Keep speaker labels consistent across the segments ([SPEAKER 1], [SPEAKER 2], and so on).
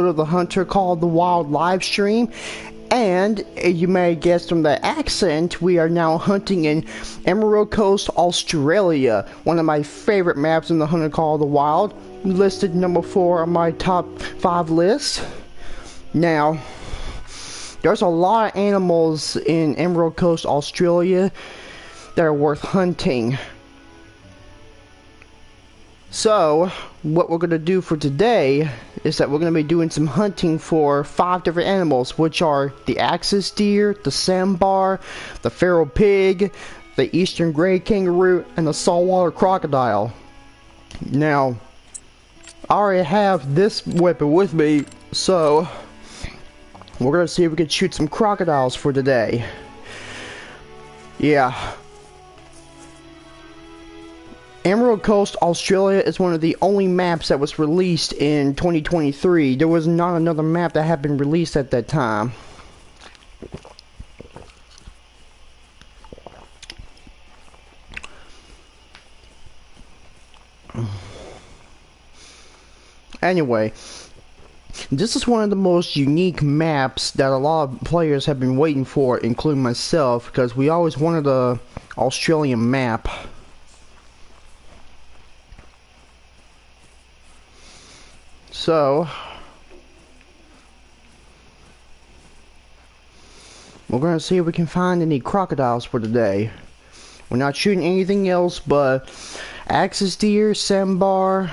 [SPEAKER 1] of the Hunter Called the Wild live stream. And you may guess from the accent, we are now hunting in Emerald Coast, Australia. One of my favorite maps in the Hunter Called the Wild. Listed number 4 on my top 5 list. Now, there's a lot of animals in Emerald Coast, Australia that are worth hunting. So, what we're going to do for today is that we're going to be doing some hunting for 5 different animals, which are the axis deer, the sandbar, the feral pig, the eastern gray kangaroo, and the saltwater crocodile. Now, I already have this weapon with me, so we're going to see if we can shoot some crocodiles for today. Yeah. Emerald Coast, Australia is one of the only maps that was released in 2023. There was not another map that had been released at that time. Anyway, this is one of the most unique maps that a lot of players have been waiting for, including myself, because we always wanted an Australian map. So, we're going to see if we can find any crocodiles for today. We're not shooting anything else but axis deer, sandbar,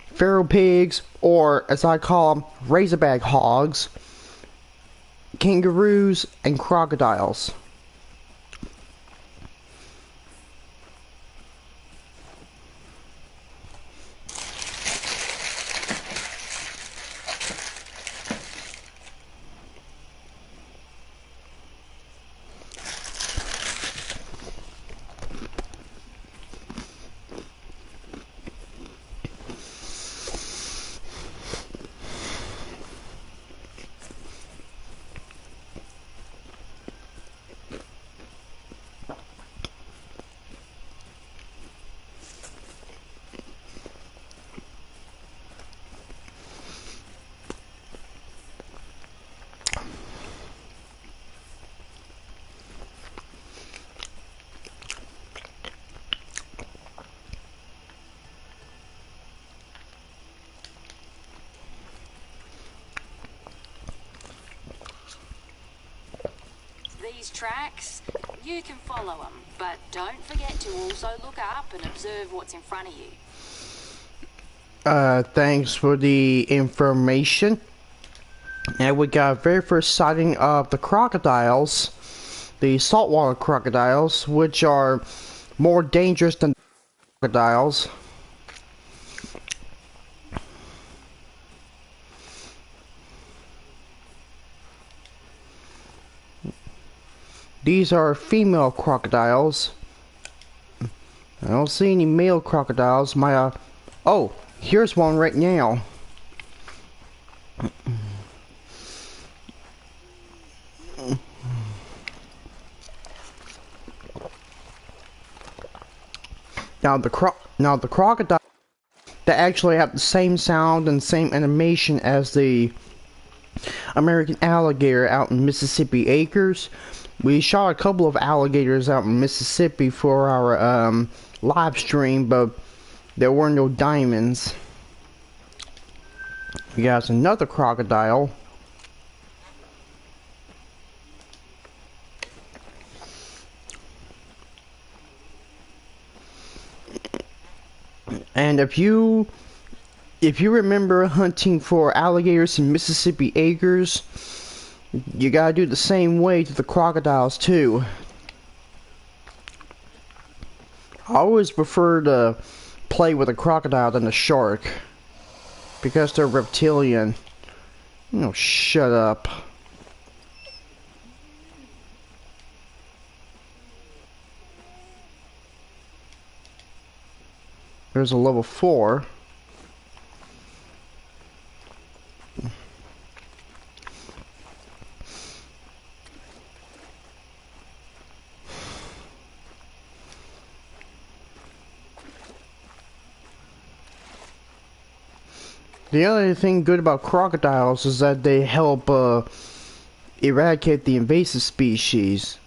[SPEAKER 1] feral pigs, or as I call them, razorback hogs, kangaroos, and crocodiles.
[SPEAKER 2] These tracks, you can follow them, but don't forget to also look up and observe what's in front of you.
[SPEAKER 1] Thanks for the information. And we got our very first sighting of the crocodiles, the saltwater crocodiles, which are more dangerous than crocodiles. These are female crocodiles. I don't see any male crocodiles. Oh, here's one right now. Now the crocodile, they actually have the same sound and same animation as the American alligator out in Mississippi Acres. We shot a couple of alligators out in Mississippi for our live stream, but there were no diamonds. We got another crocodile. And if you remember hunting for alligators in Mississippi Acres, you gotta do the same way to the crocodiles too. I always prefer to play with a crocodile than a shark, because they're reptilian. No, shut up. There's a level 4. The only thing good about crocodiles is that they help eradicate the invasive species.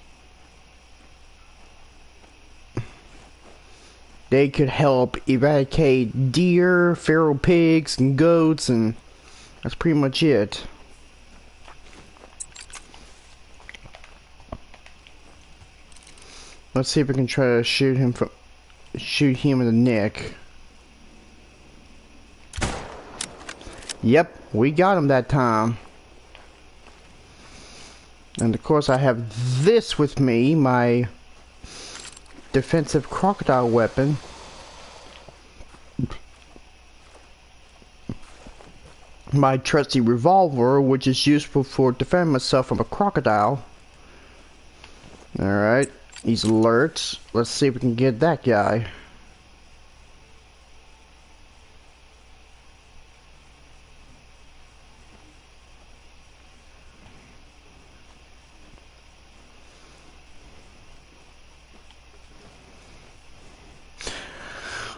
[SPEAKER 1] They could help eradicate deer, feral pigs, and goats, and that's pretty much it. Let's see if we can try to shoot him in the neck. Yep, we got him that time. And of course I have this with me, my defensive crocodile weapon. My trusty revolver, which is useful for defending myself from a crocodile. Alright, he's alert. Let's see if we can get that guy.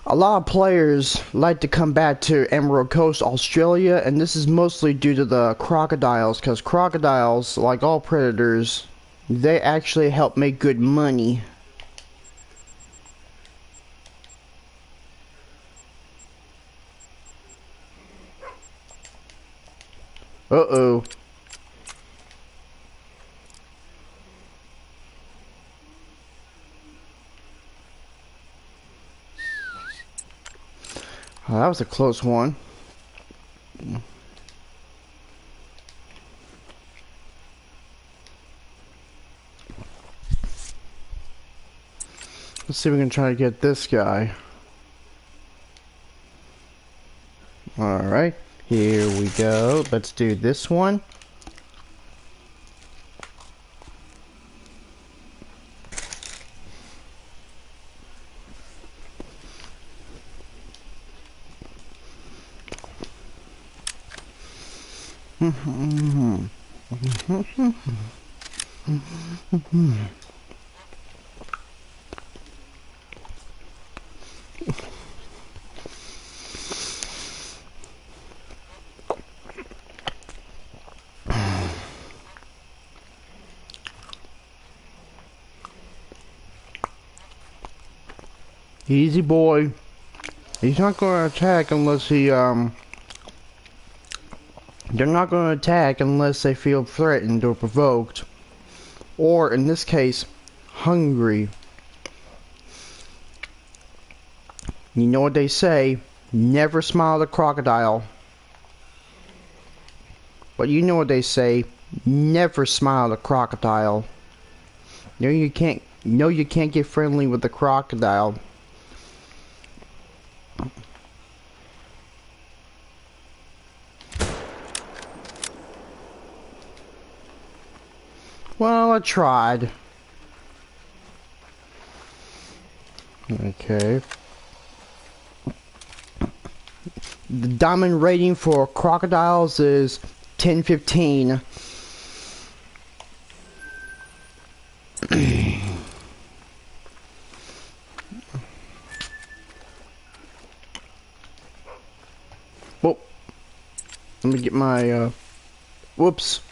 [SPEAKER 1] A lot of players like to come back to Emerald Coast, Australia, and this is mostly due to the crocodiles, because crocodiles, like all predators, they actually help make good money. Uh-oh. Oh, that was a close one. Let's see if we can try to get this guy. Alright, here we go. Let's do this one. Easy boy. He's not going to attack unless he, they're not going to attack unless they feel threatened or provoked. Or, in this case, hungry. You know what they say, never smile at a crocodile. But you know what they say, never smile at a crocodile. No, you can't get friendly with a crocodile. Well, I tried. Okay. The diamond rating for crocodiles is 10-15. Well, let me get my, whoops.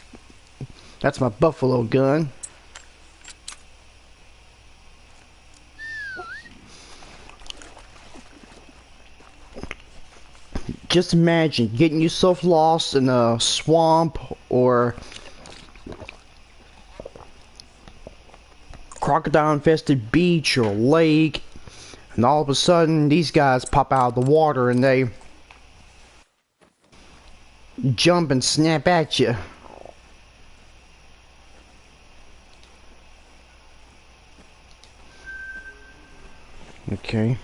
[SPEAKER 1] That's my buffalo gun. Just imagine getting yourself lost in a swamp or crocodile infested beach or lake, and all of a sudden these guys pop out of the water and they jump and snap at you. Okay.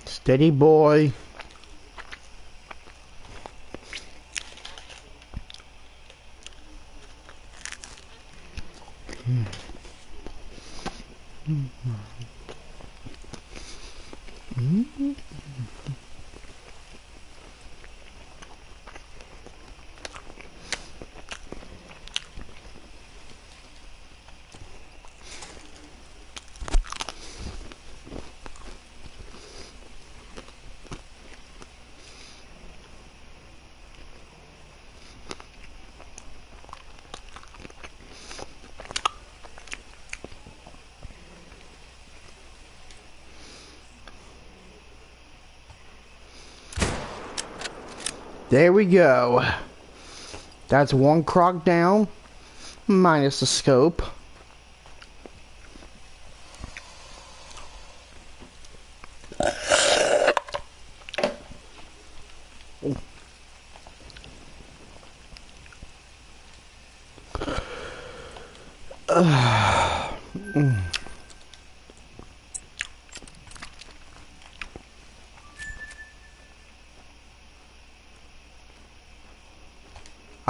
[SPEAKER 1] Steady, boy. There we go. That's one croc down, minus the scope.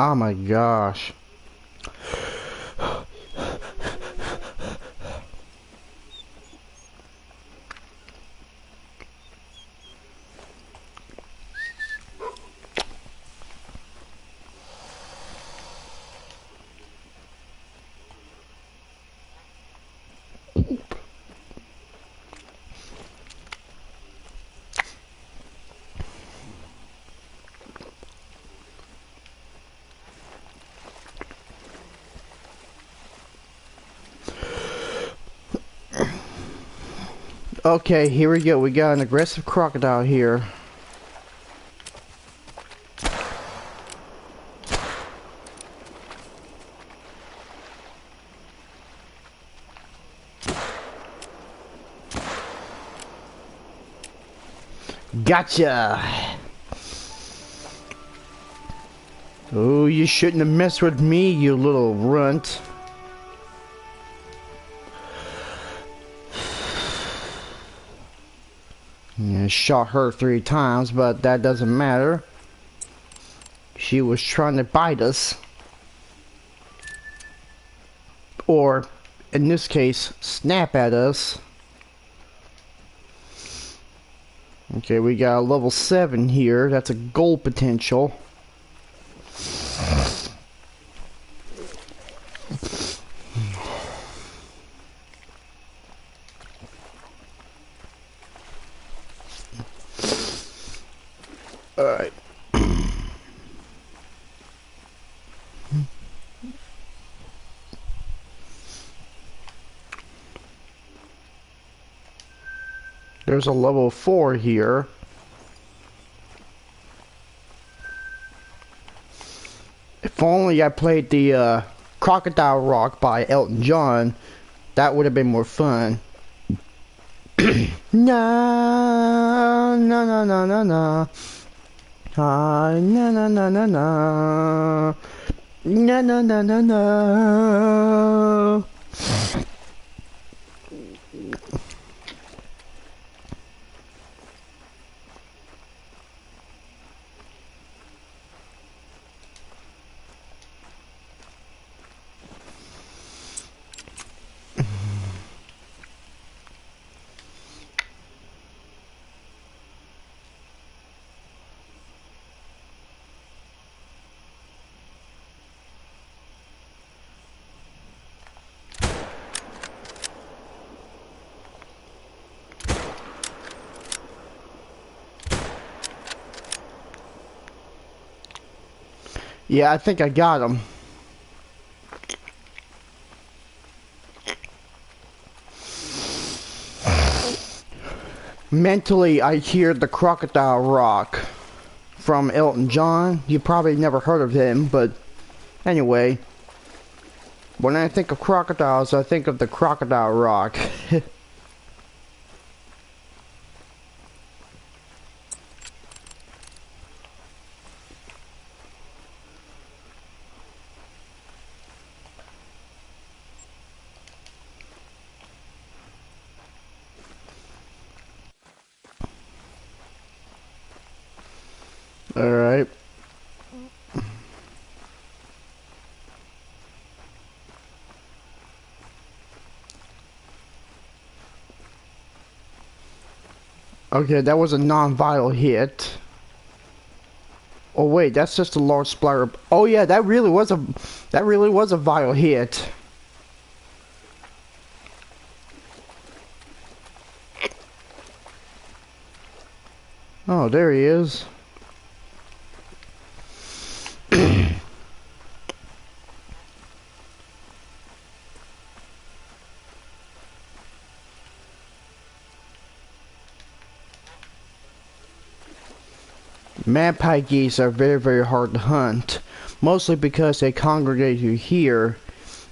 [SPEAKER 1] Oh my gosh. Okay, here we go. We got an aggressive crocodile here. Gotcha! Oh, you shouldn't have messed with me, you little runt. Yeah, shot her 3 times, but that doesn't matter. She was trying to bite us. Or, in this case, snap at us. Okay, we got a level 7 here. That's a gold potential. Alright. There's a level 4 here. If only I played the Crocodile Rock by Elton John, that would have been more fun. Na na na na na na. Ah, na na na na na. Na na na na na. Yeah, I think I got him. Mentally, I hear the Crocodile Rock from Elton John. You probably never heard of him, but anyway. When I think of crocodiles, I think of the Crocodile Rock. Alright. Okay, that was a non-vital hit. Oh wait, that's just a large splatter. Oh yeah, that really was a vital hit. Oh, there he is. Magpie geese are very, very hard to hunt, mostly because they congregate here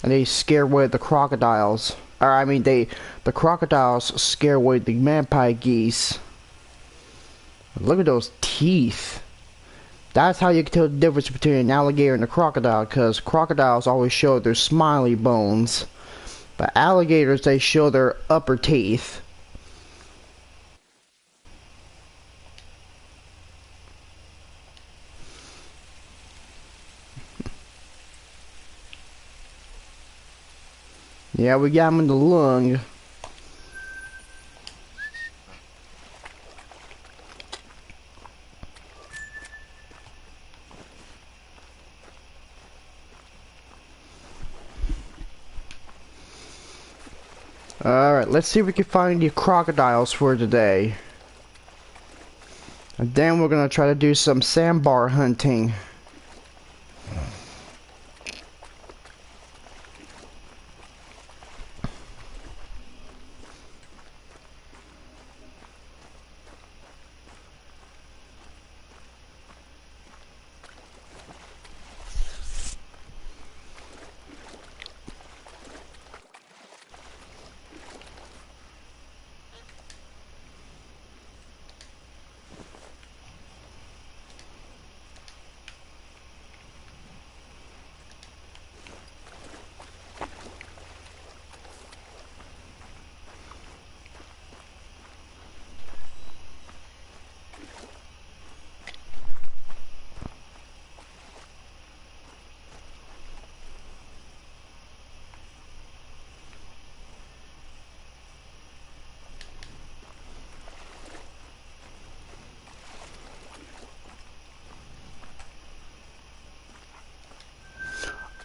[SPEAKER 1] and they scare away the crocodiles. Or I mean, the crocodiles scare away the magpie geese. Look at those teeth. That's how you can tell the difference between an alligator and a crocodile, because crocodiles always show their smiley bones, but alligators, they show their upper teeth. Yeah, we got him in the lung. Alright, let's see if we can find the crocodiles for today. And then we're gonna try to do some sandbar hunting.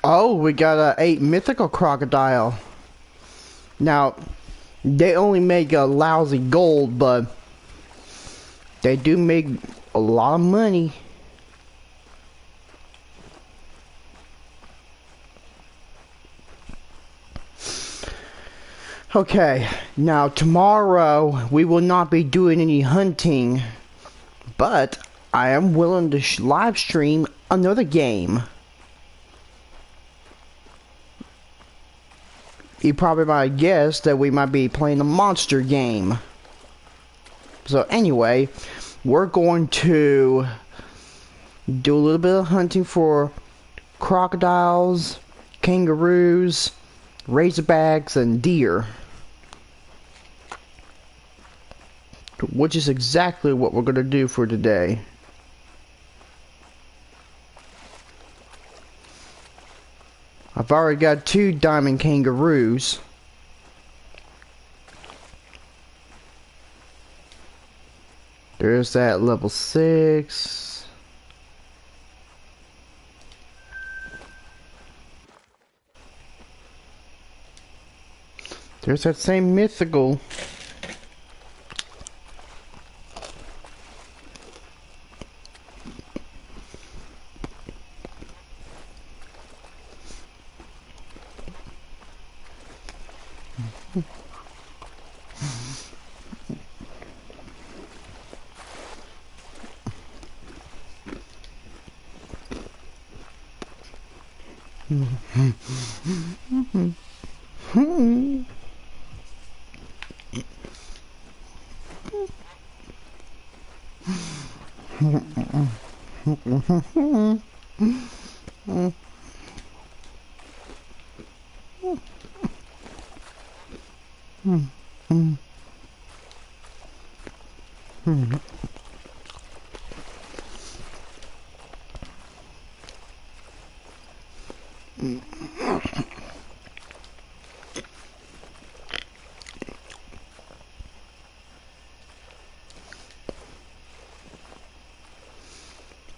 [SPEAKER 1] Oh, we got a 8 mythical crocodile. Now, they only make a lousy gold, but they do make a lot of money. Okay, now tomorrow we will not be doing any hunting, but I am willing to live stream another game. You probably might guess that we might be playing a monster game. So anyway, we're going to do a little bit of hunting for crocodiles, kangaroos, razorbacks, and deer. Which is exactly what we're going to do for today. I've already got 2 diamond kangaroos. There's that level 6. There's that same mythical.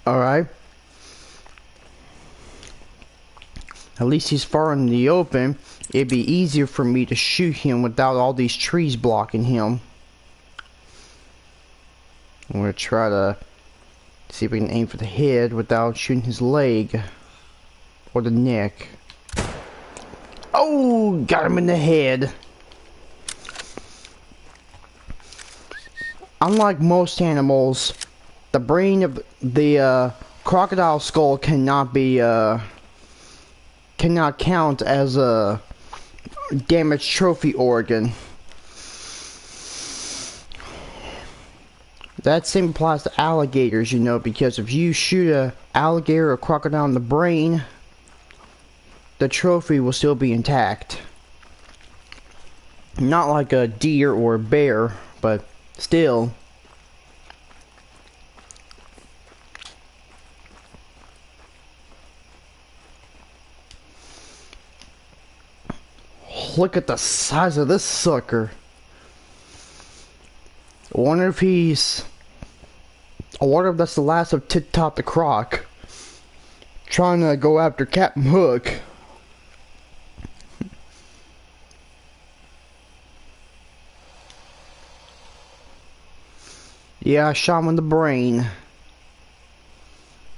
[SPEAKER 1] Alright. At least he's far in the open. It'd be easier for me to shoot him without all these trees blocking him. I'm gonna try to see if we can aim for the head without shooting his leg. Or the neck. Oh! Got him in the head. Unlike most animals, the brain of the crocodile skull cannot count as a damaged trophy organ. That same applies to alligators, you know, because if you shoot a alligator or crocodile in the brain, the trophy will still be intact. Not like a deer or a bear, but still. Look at the size of this sucker. I wonder if that's the last of Tit-Tot the Croc. Trying to go after Captain Hook. Yeah, I shot him in the brain.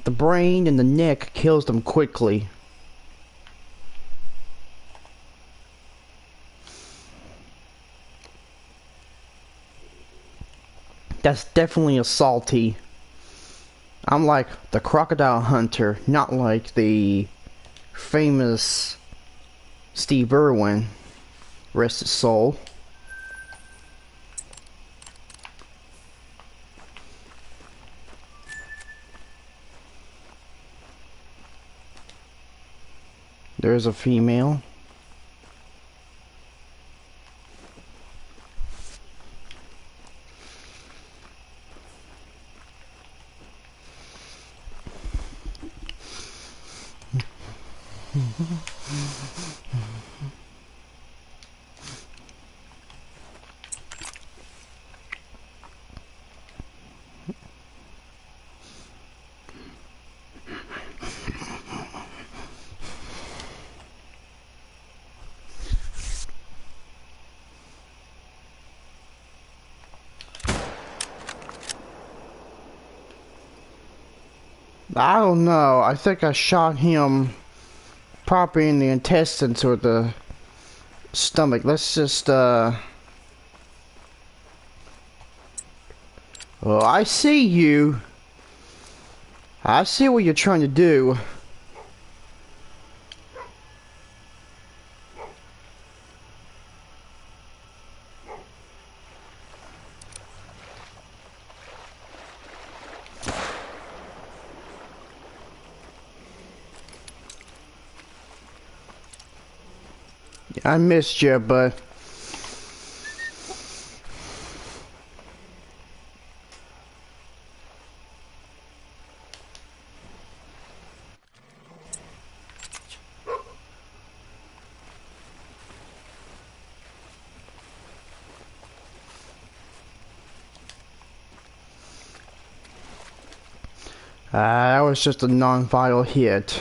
[SPEAKER 1] The brain and the neck kills them quickly. That's definitely a salty. I'm like the crocodile hunter, not like the famous Steve Irwin. Rest his soul. There's a female. I don't know. I think I shot him properly in the intestines or the stomach. Let's just, Oh, I see you. I see what you're trying to do. I missed you, but that was just a non-vital hit.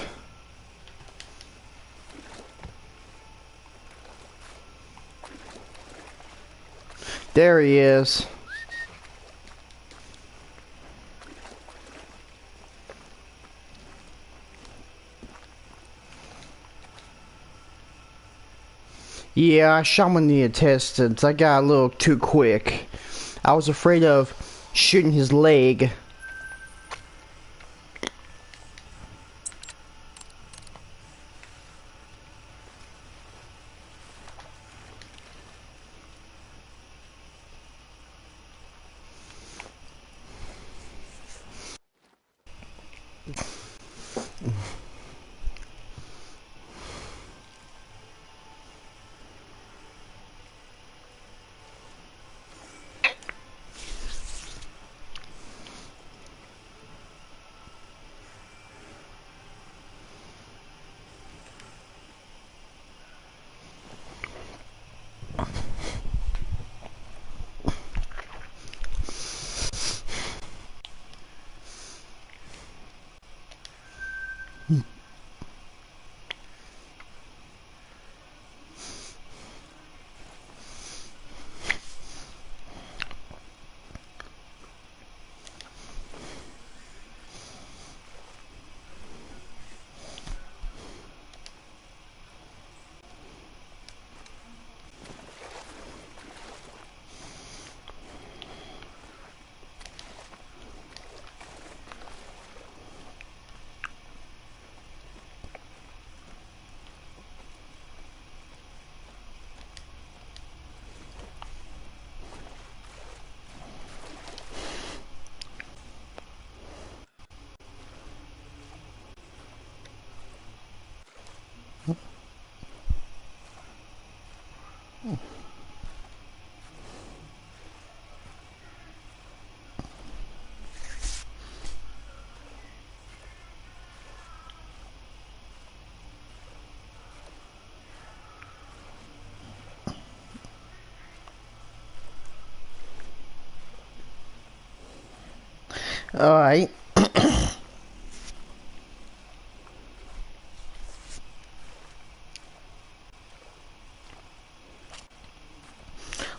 [SPEAKER 1] There he is. Yeah, I shot him in the intestines. I got a little too quick. I was afraid of shooting his leg. Alright.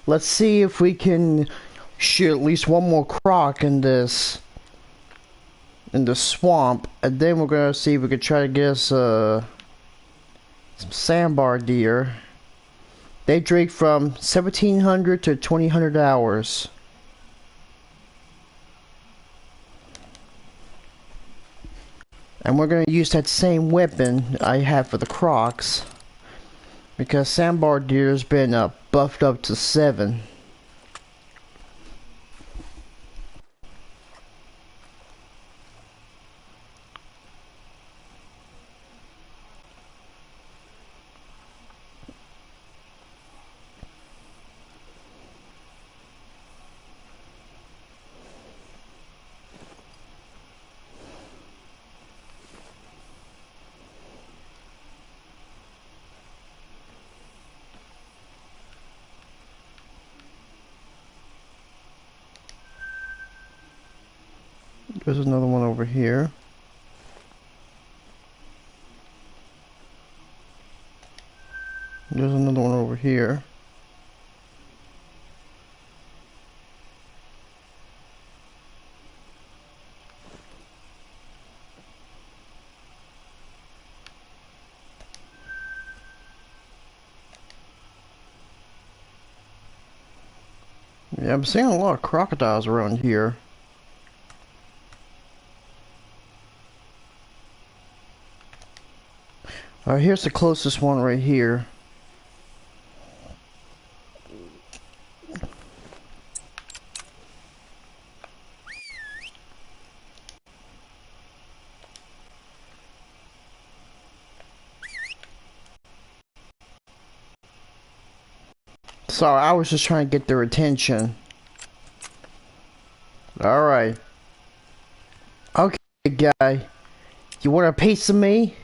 [SPEAKER 1] Let's see if we can shoot at least one more croc in the swamp, and then we're gonna see if we can try to get us some sandbar deer. They drink from 1700 to 2000 hours. And we're gonna use that same weapon I have for the crocs, because sandbar deer has been buffed up to 7. There's another one over here. There's another one over here. Yeah, I'm seeing a lot of crocodiles around here. Alright, here's the closest one right here. Sorry, I was just trying to get their attention. Alright. Okay, guy. You want a piece of me?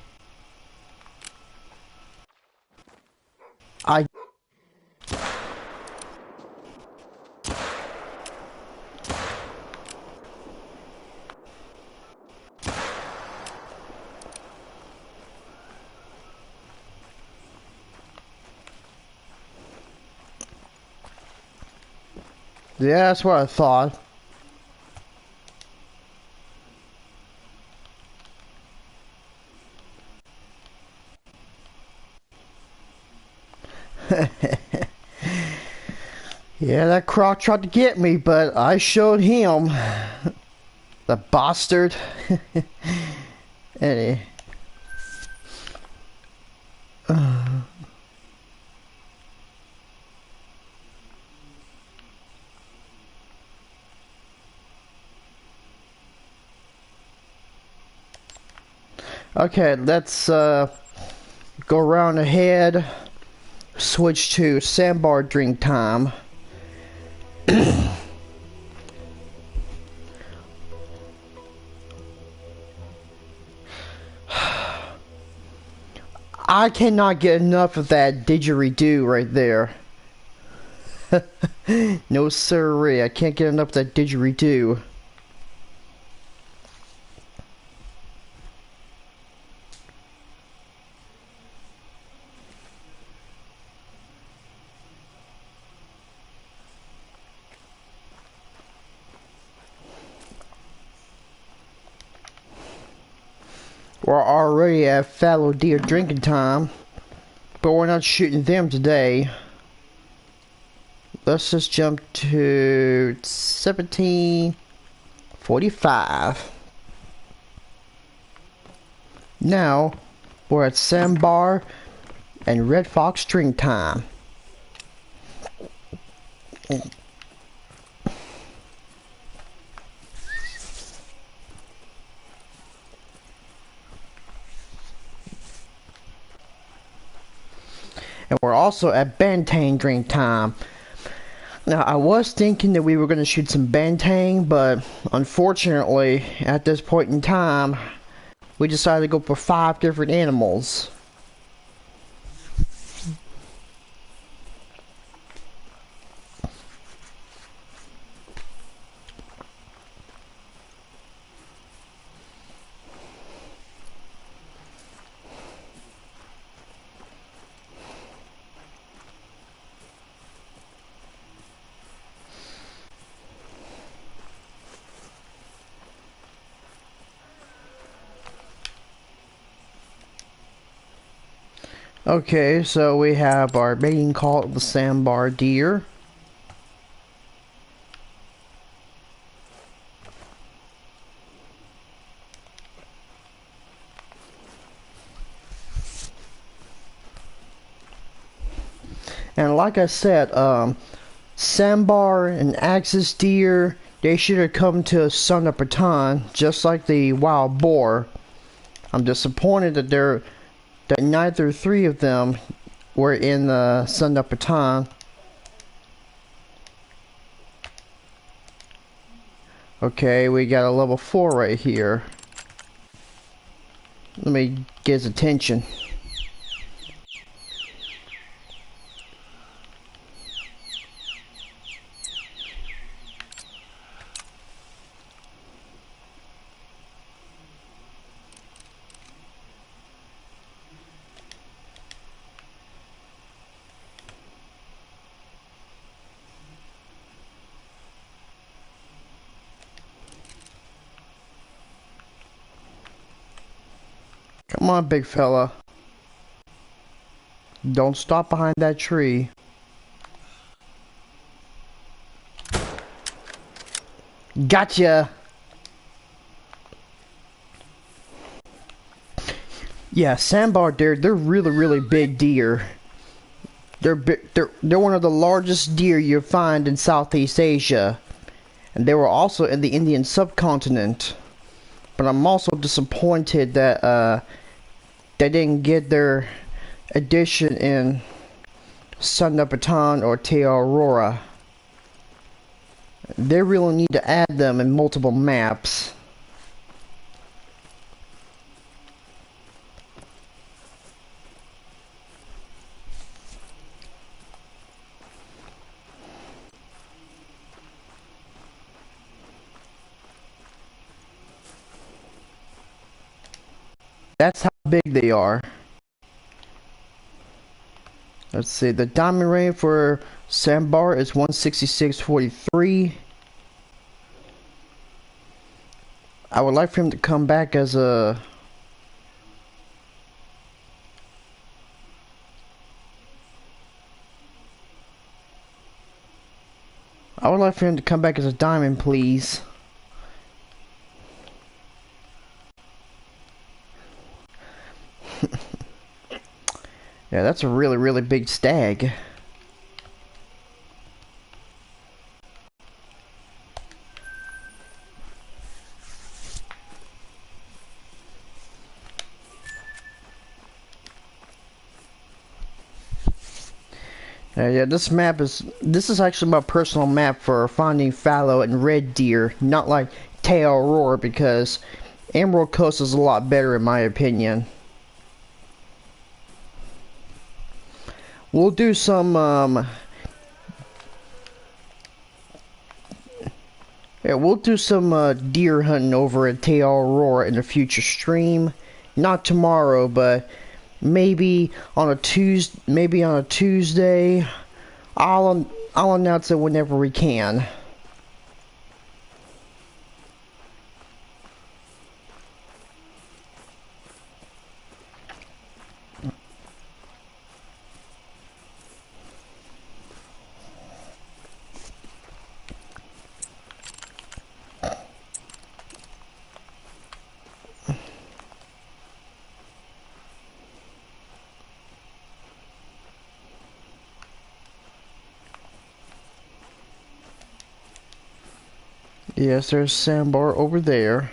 [SPEAKER 1] I... Yeah, that's what I thought. Yeah, that croc tried to get me, but I showed him. The bastard. Any. Okay, let's go around ahead. Switch to sandbar drink time. I cannot get enough of that didgeridoo right there. No siree, I can't get enough of that didgeridoo. We're already at fallow deer drinking time, but we're not shooting them today. Let's just jump to 17:45. Now, we're at Sandbar and Red Fox drink time. And we're also at Bantang drink time. Now, I was thinking that we were going to shoot some Bantang, but unfortunately, at this point in time, we decided to go for 5 different animals. Okay, so we have our mating call of the sandbar deer. And like I said, sandbar and axis deer, they should have come to Sunapatan, just like the wild boar. I'm disappointed that neither 3 of them were in the Sunapatan. Okay, we got a level 4 right here. Let me get his attention. Come on, big fella. Don't stop behind that tree. Gotcha! Yeah, sandbar deer, they're really big deer. They're one of the largest deer you'll find in Southeast Asia. And they were also in the Indian subcontinent. But I'm also disappointed that they didn't get their edition in Sundapaton or Te Aurora. They really need to add them in multiple maps. That's how big they are. Let's see, the diamond rating for Sandbar is 166.43. I would like for him to come back as a... I would like for him to come back as a diamond, please. Yeah, that's a really, really big stag. Yeah, this is actually my personal map for finding fallow and red deer, not like Te Aurora, because Emerald Coast is a lot better in my opinion. We'll do some deer hunting over at Te Aurora in a future stream. Not tomorrow, but maybe on a Tuesday. I'll announce it whenever we can. Yes, there's Sandbar over there.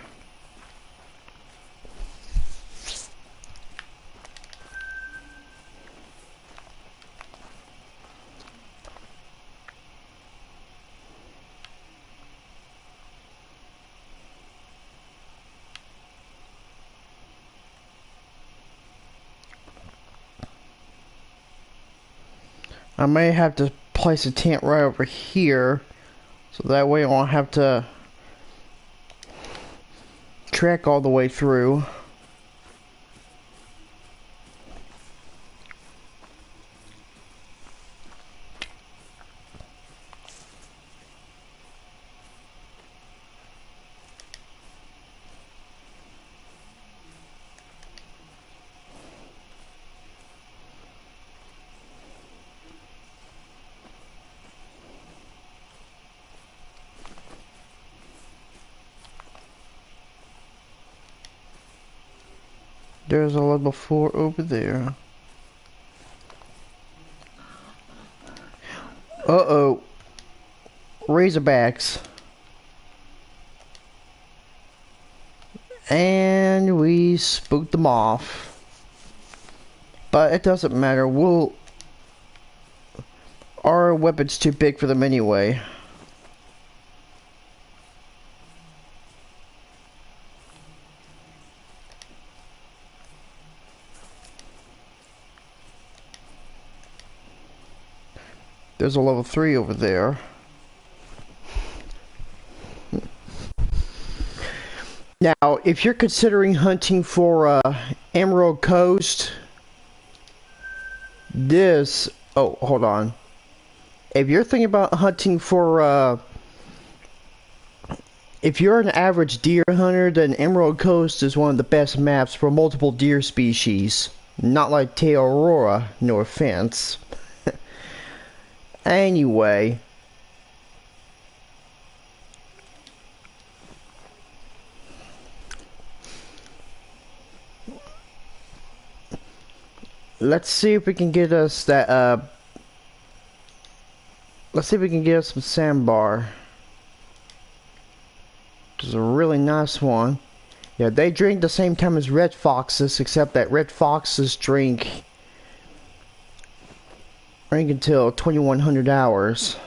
[SPEAKER 1] I may have to place a tent right over here, so that way I won't have to trek all the way through. There's a level 4 over there. Uh-oh. Razorbacks. And we spooked them off. But it doesn't matter. Our weapon's too big for them anyway. There's a level 3 over there. Now, if you're considering hunting for Emerald Coast, oh, hold on. If you're thinking about hunting for, if you're an average deer hunter, then Emerald Coast is one of the best maps for multiple deer species. Not like Te Aurora, no offense. Anyway, let's see if we can get us that, let's see if we can get us some sandbar. Which is a really nice one. Yeah, they drink the same time as red foxes, except that red foxes drink Rank until 2100 hours.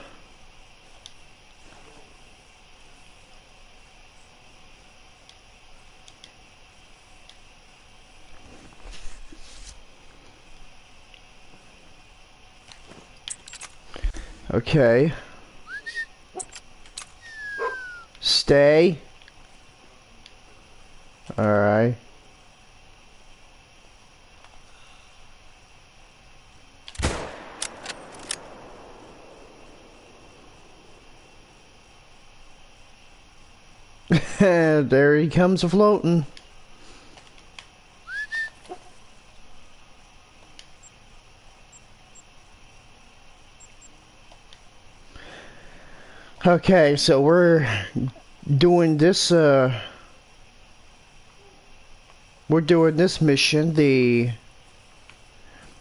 [SPEAKER 1] Okay. Stay. Alright. There he comes floating. Okay, so we're doing this, we're doing this mission, the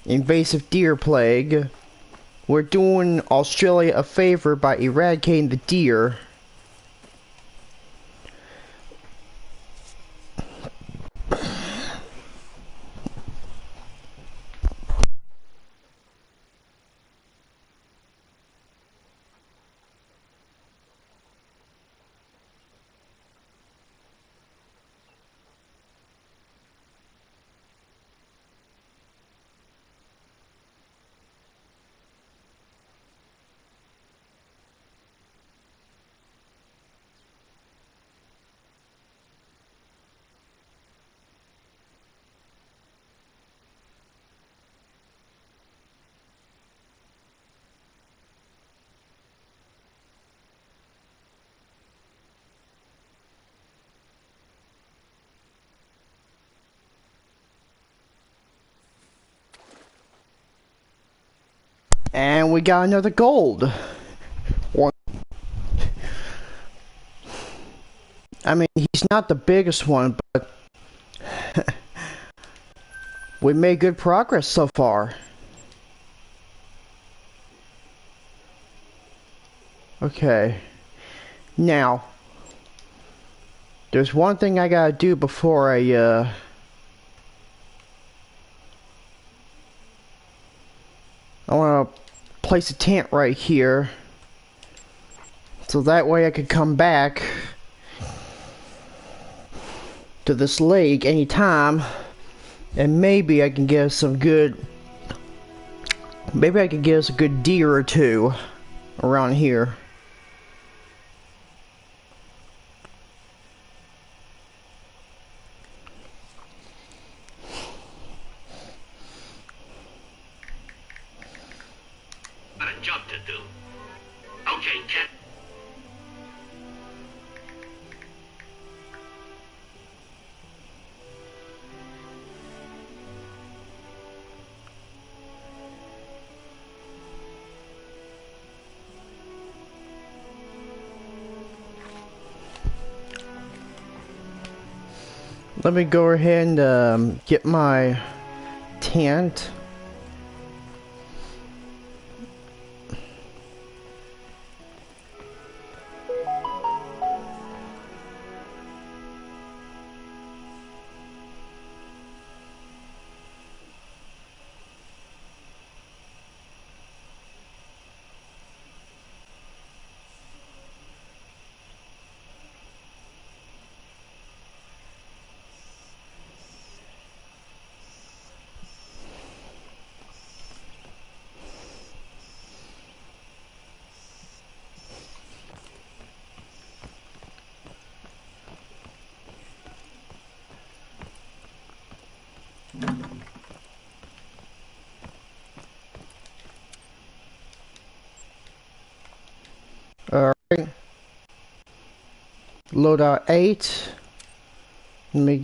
[SPEAKER 1] invasive deer plague. We're doing Australia a favor by eradicating the deer. And we got another gold. One. I mean, he's not the biggest one, but we made good progress so far. Okay. Now, there's one thing I gotta do before I wanna place a tent right here. So that way I could come back to this lake anytime, and maybe I can get us some good, maybe I can get us a good deer or two around here.
[SPEAKER 3] Got a job to do. Okay, Ken.
[SPEAKER 1] Let me go ahead and get my tent. Alright. Loadout 8. Let me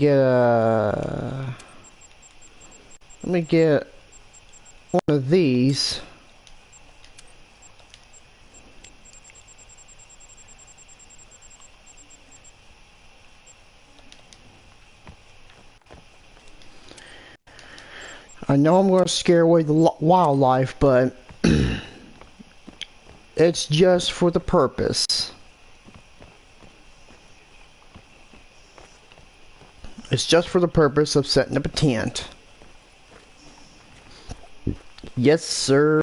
[SPEAKER 1] get one of these. I know I'm going to scare away the wildlife, but it's just for the purpose. It's just for the purpose of setting up a tent. Yes, sir.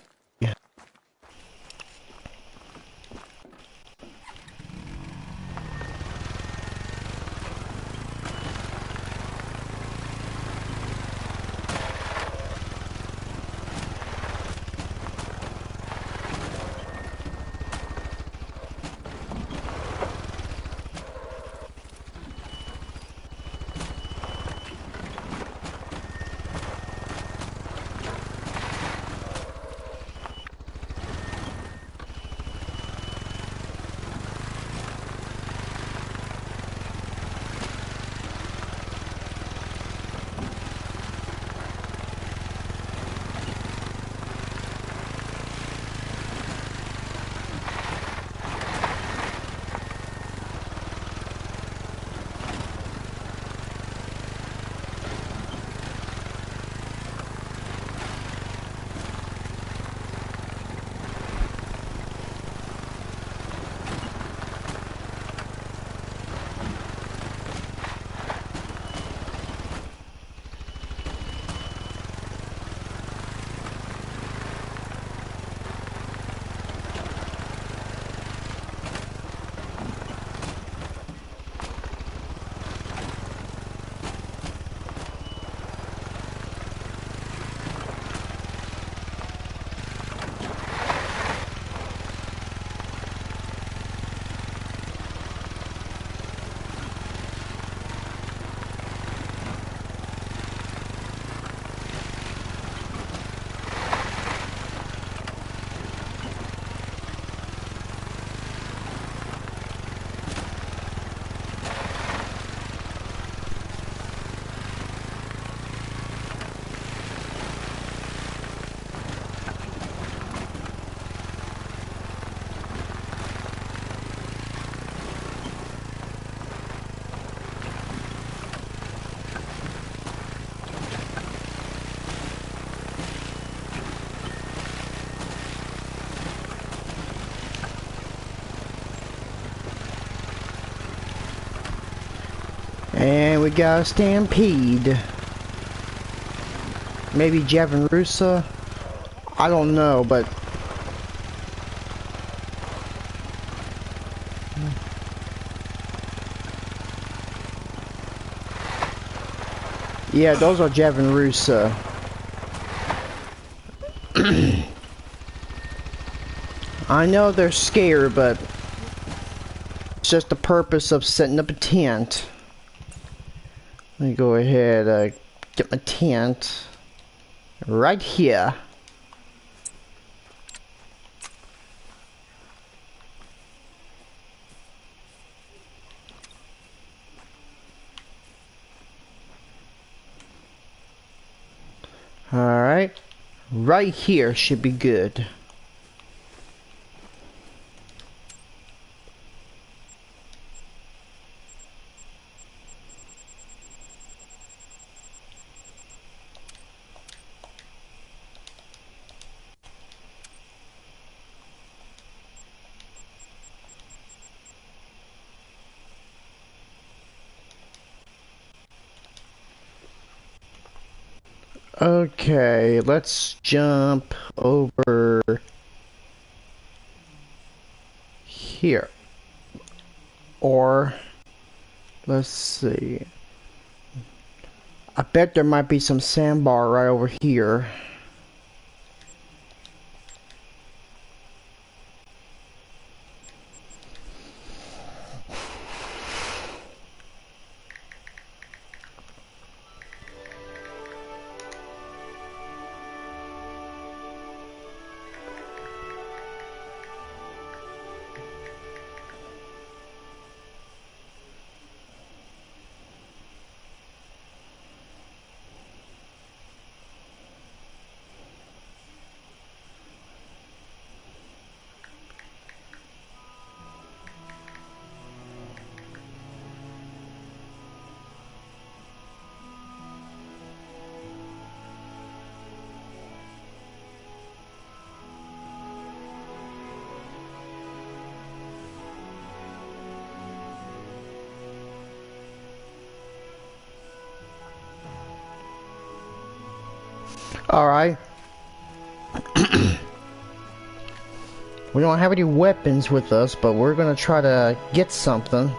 [SPEAKER 1] And we got a stampede. Maybe Javanrusa? I don't know, but... yeah, those are Javanrusa. I know they're scared, but... it's just the purpose of setting up a tent. Let me go ahead, get my tent. Right here. Alright. Right here should be good. Okay, let's jump over here. Or, let's see. I bet there might be some sandbar right over here. Alright. We don't have any weapons with us, but we're gonna try to get something.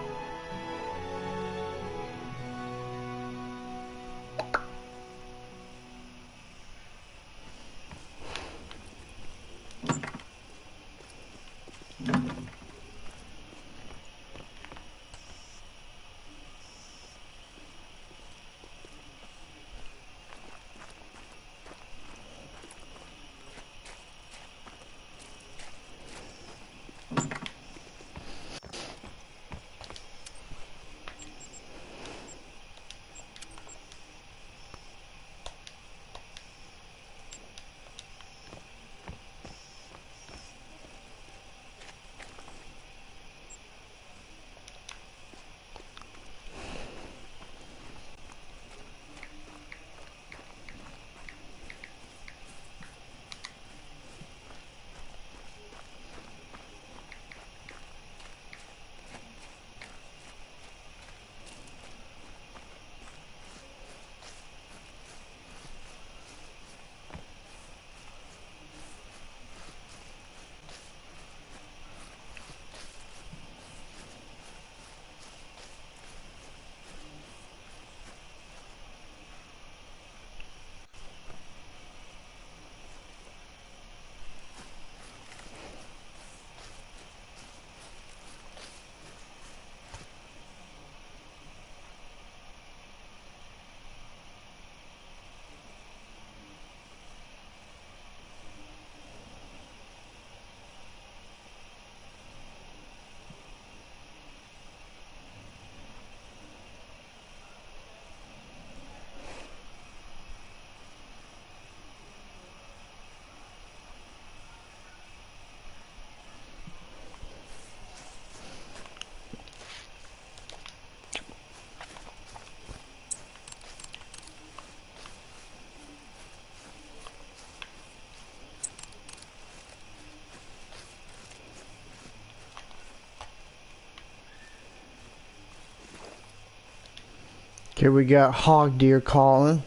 [SPEAKER 1] Okay, we got hog deer calling.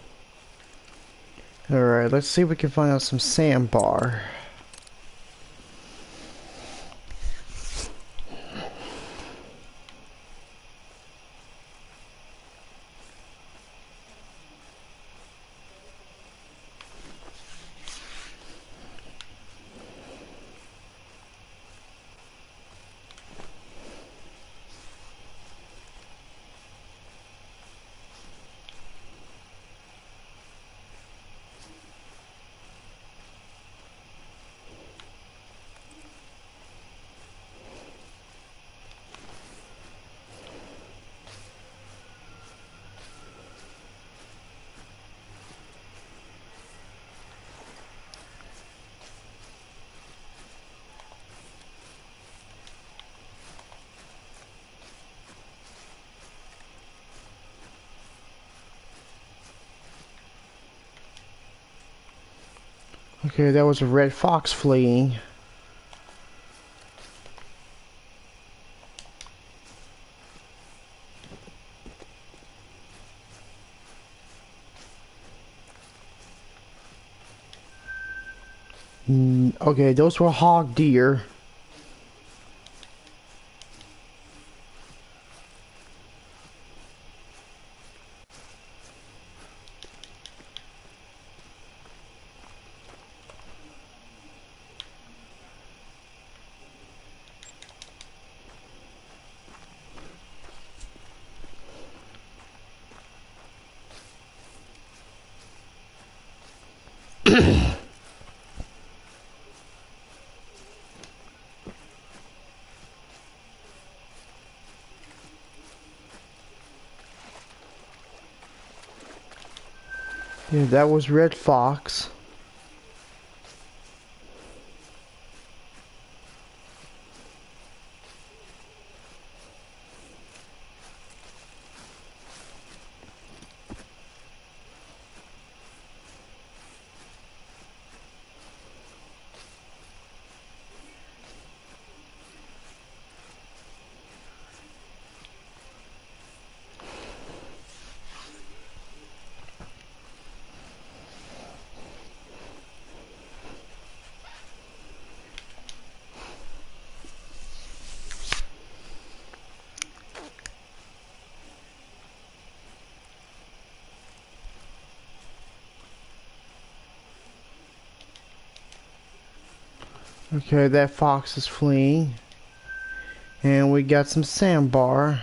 [SPEAKER 1] Alright, let's see if we can find out some sandbar. Okay, that was a red fox fleeing. Okay, those were hog deer. Yeah, that was red fox. Okay, that fox is fleeing. And we got some sandbar.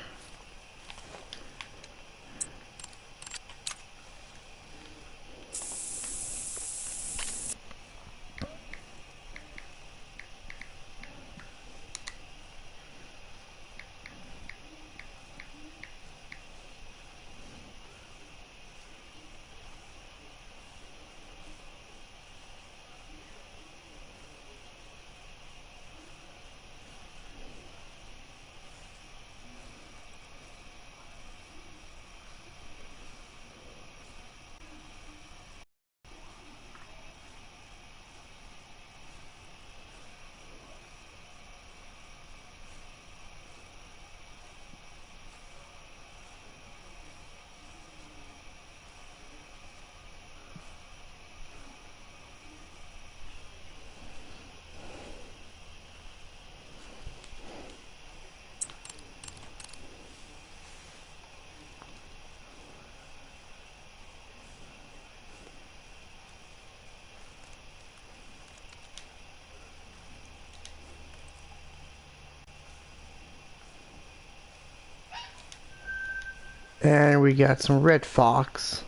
[SPEAKER 1] And we got some red fox.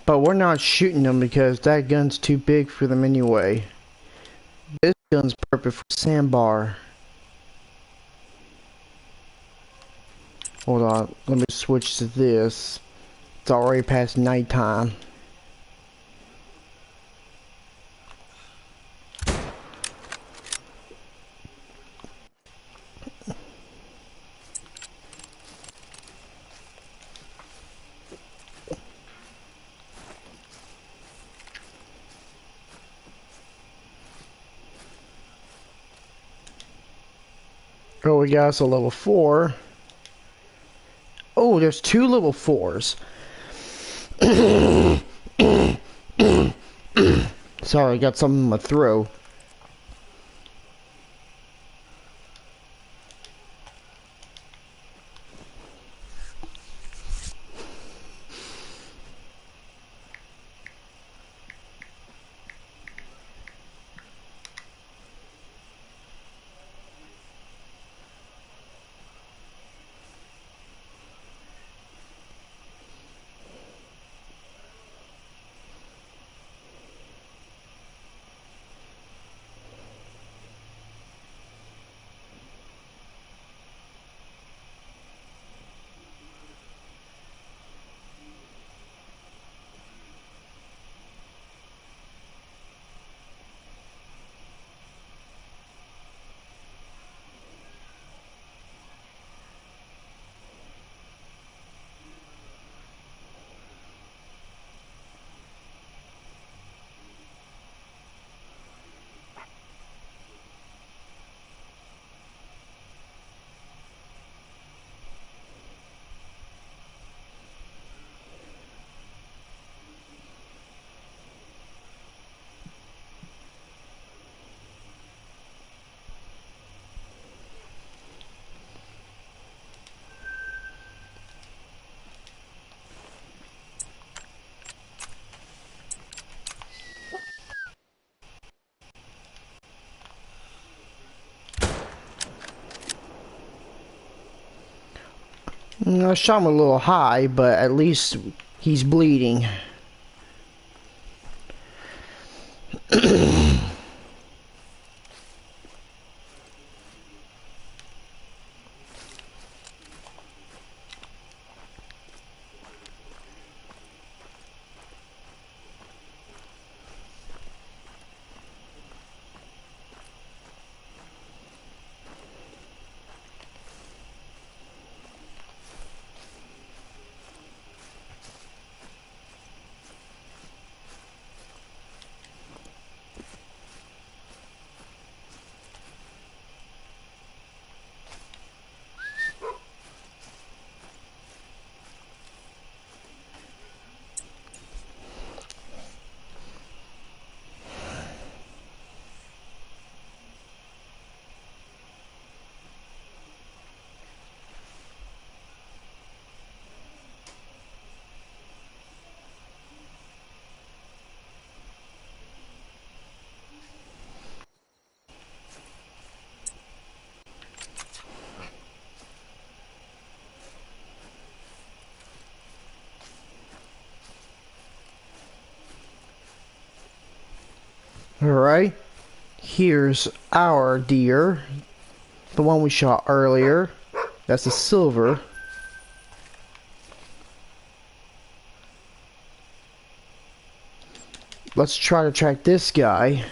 [SPEAKER 1] But we're not shooting them because that gun's too big for them anyway. This gun's perfect for sandbar. Hold on, let me switch to this. It's already past nighttime. Oh, we got us a level 4. Oh, there's 2 level 4s. Sorry, I got something in my throat. I shot him a little high, but at least he's bleeding. Alright, here's our deer. The one we shot earlier. That's a silver. Let's try to track this guy.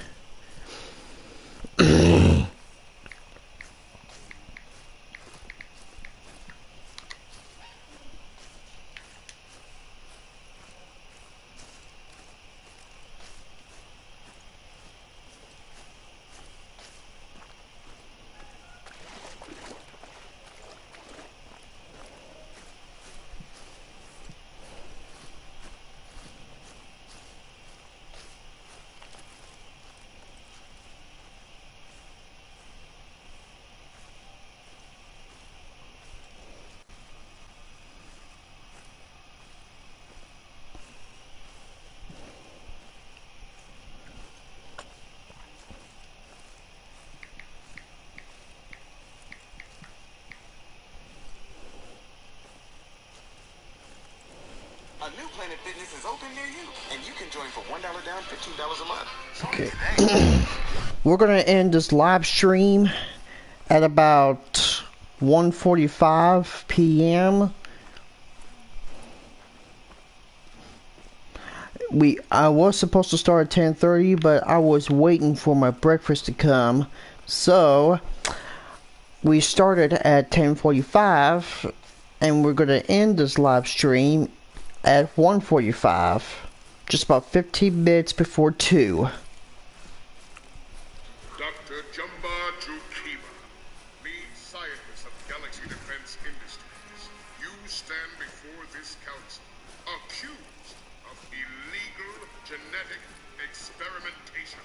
[SPEAKER 4] A new Planet Fitness is open near you, and you can join for $1 down, $15 a month.
[SPEAKER 1] Okay. We're gonna end this live stream at about 1:45 p.m. I was supposed to start at 10:30, but I was waiting for my breakfast to come, so we started at 10:45, and we're gonna end this live stream at 1:45, just about 15 minutes before 2.
[SPEAKER 5] Dr. Jumba Jukima, lead scientist of Galaxy Defense Industries, you stand before this council accused of illegal genetic experimentation.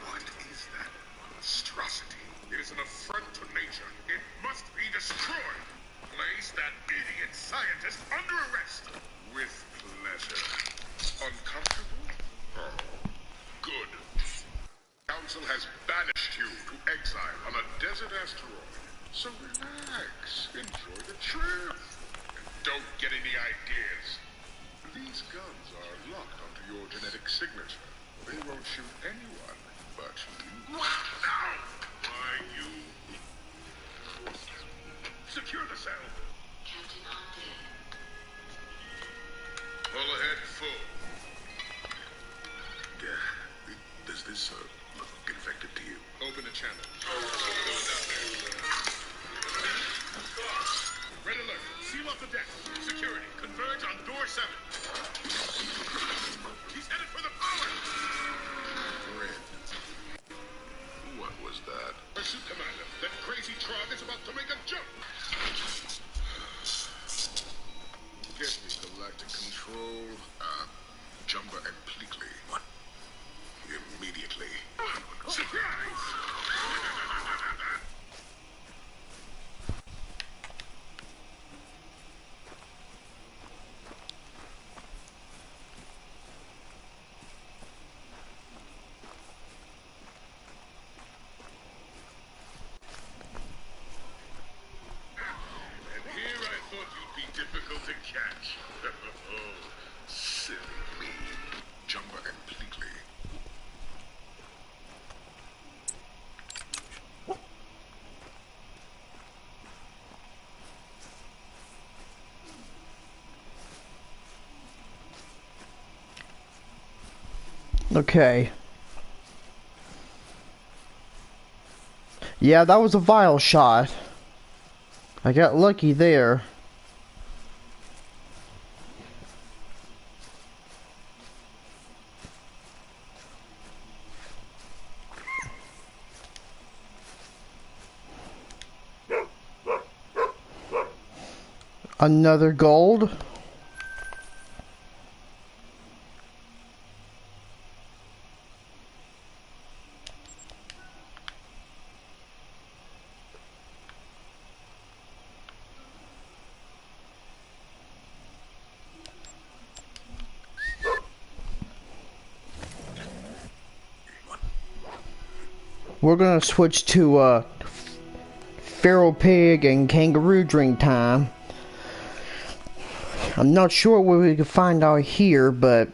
[SPEAKER 5] What is that monstrosity? It is an affront to nature. It must be destroyed. Place that idiot scientist under arrest. With pleasure. Uncomfortable? Oh, good. Council has banished you to exile on a desert asteroid. So relax, enjoy the trip. And don't get any ideas. These guns are locked onto your genetic signature. They won't shoot anyone but you. What now? Why, you... Secure the cell.
[SPEAKER 2] Captain Hunter.
[SPEAKER 5] Pull ahead full. Does this, look infected to you? Open the channel. Going down there. Red alert. Seal off the deck. Security. Converge on door 7. He's headed for the power. Red. What was that? Pursuit commander. That crazy trog is about to make a jump. Get me galactic control. Jumba and Pleakley. What? Immediately. Surprise! And here I thought you'd be difficult to catch. Oh, silly me. Jumba and Pleakley.
[SPEAKER 1] Okay. Yeah, that was a vile shot. I got lucky there. Another gold. We're gonna switch to feral pig and kangaroo drink time. I'm not sure what we can find out here, but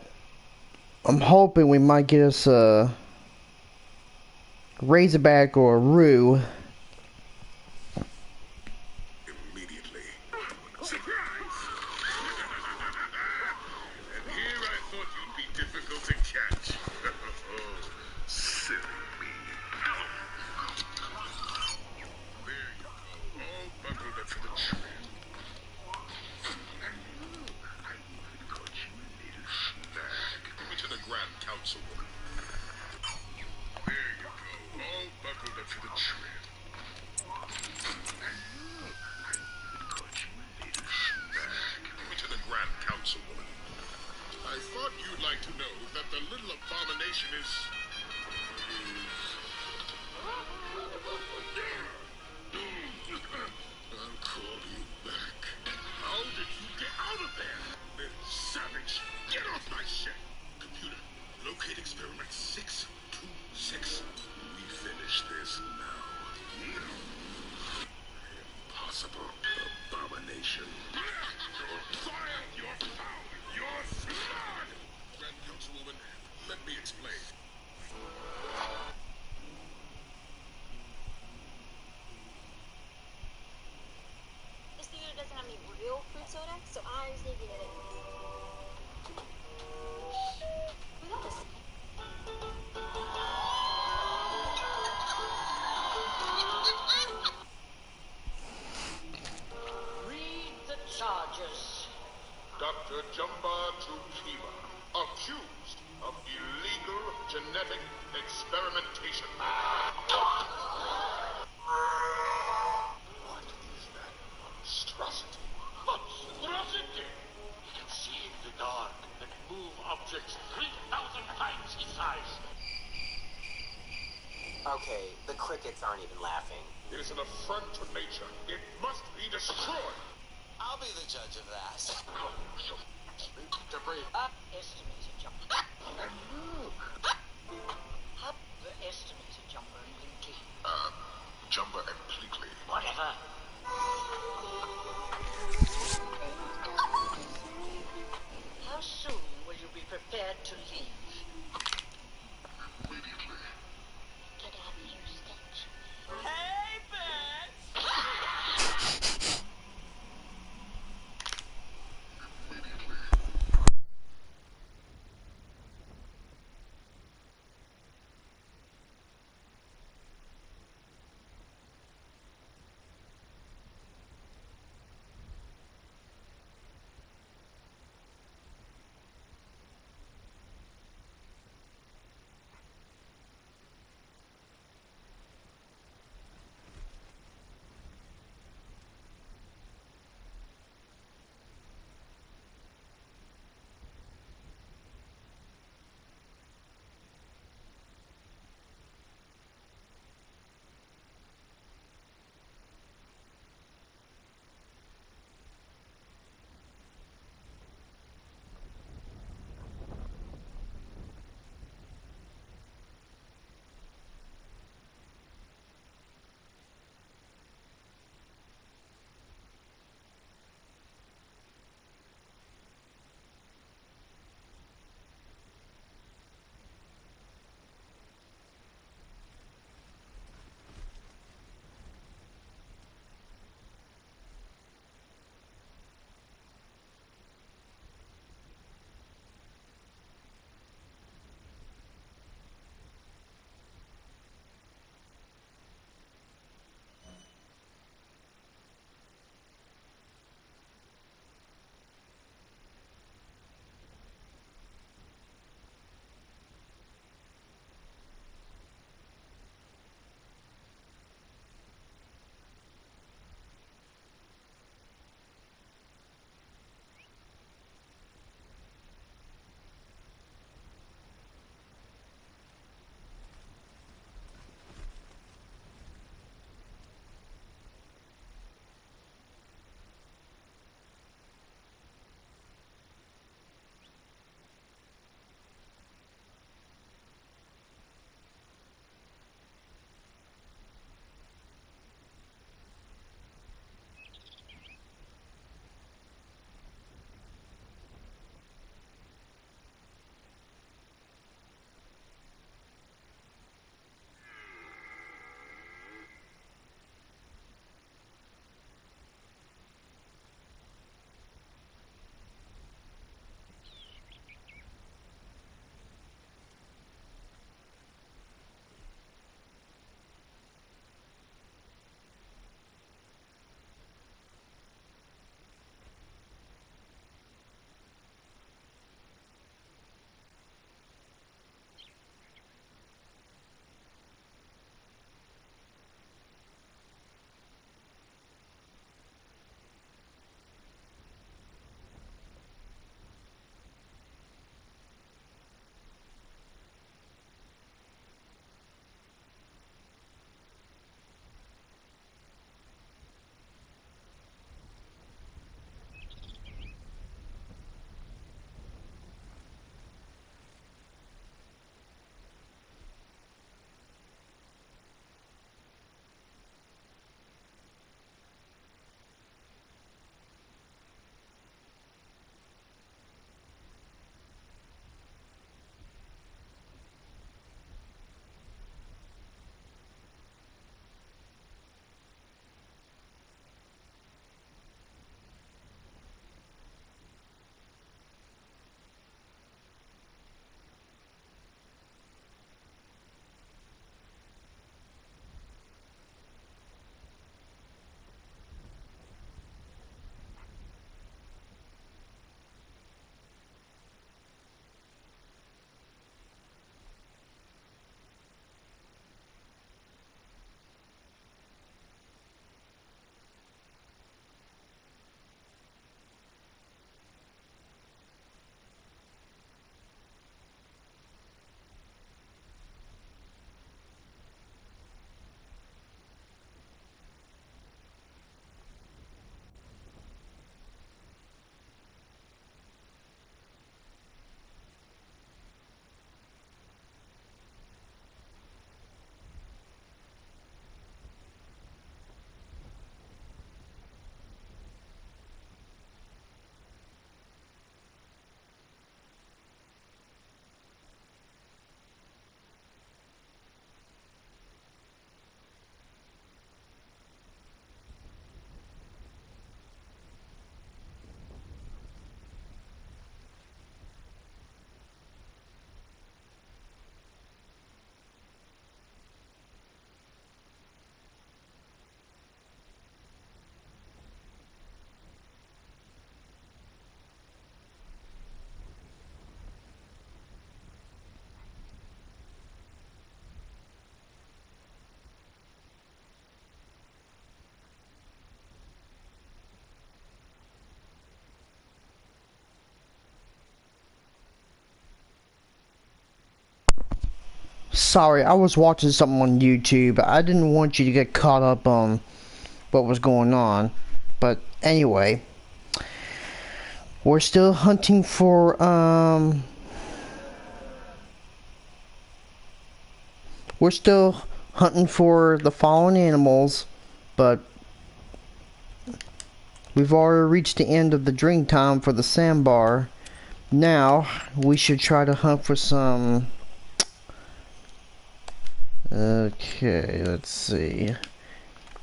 [SPEAKER 1] I'm hoping we might get us a razorback or a roo.
[SPEAKER 5] Immediately. Surprise! And here I thought you'd be difficult to catch. Oh, silly me. There you go. All buckled up to the trim. I even caught you a little snack. Give me to the Grand Councilwoman. There you go. All buckled up to the trim. To the Grand Councilwoman. I thought you'd like to know that the little abomination is... I'll call you back. How did you get out of there? Little savage. Get off my ship. Computer, locate experiment 626. We finish this now. Impossible. Abomination. You're fired! You're foul! You're flawed! Grand Councilwoman, let me explain.
[SPEAKER 6] This theater doesn't have any real fruit soda, so I was thinking of it. We got this.
[SPEAKER 7] Read the charges.
[SPEAKER 5] Dr. Jumba Trukima, accused of illegal genetic experimentation.
[SPEAKER 4] crickets aren't even laughing.
[SPEAKER 5] It is an affront to nature. It must be destroyed.
[SPEAKER 4] I'll be the judge of that.
[SPEAKER 5] Debris.
[SPEAKER 7] Estimated jumper. The estimated jumper and Blinky.
[SPEAKER 5] Jumper and Pleakley.
[SPEAKER 7] Whatever. How soon will you be prepared to leave?
[SPEAKER 5] Immediately.
[SPEAKER 6] Get out of here, Stitch.
[SPEAKER 4] Hey, Bets!
[SPEAKER 1] Sorry, I was watching something on YouTube. I didn't want you to get caught up on what was going on. But anyway, we're still hunting for, we're still hunting for the fallen animals, but we've already reached the end of the drink time for the sandbar. Now, we should try to hunt for some... Okay, let's see.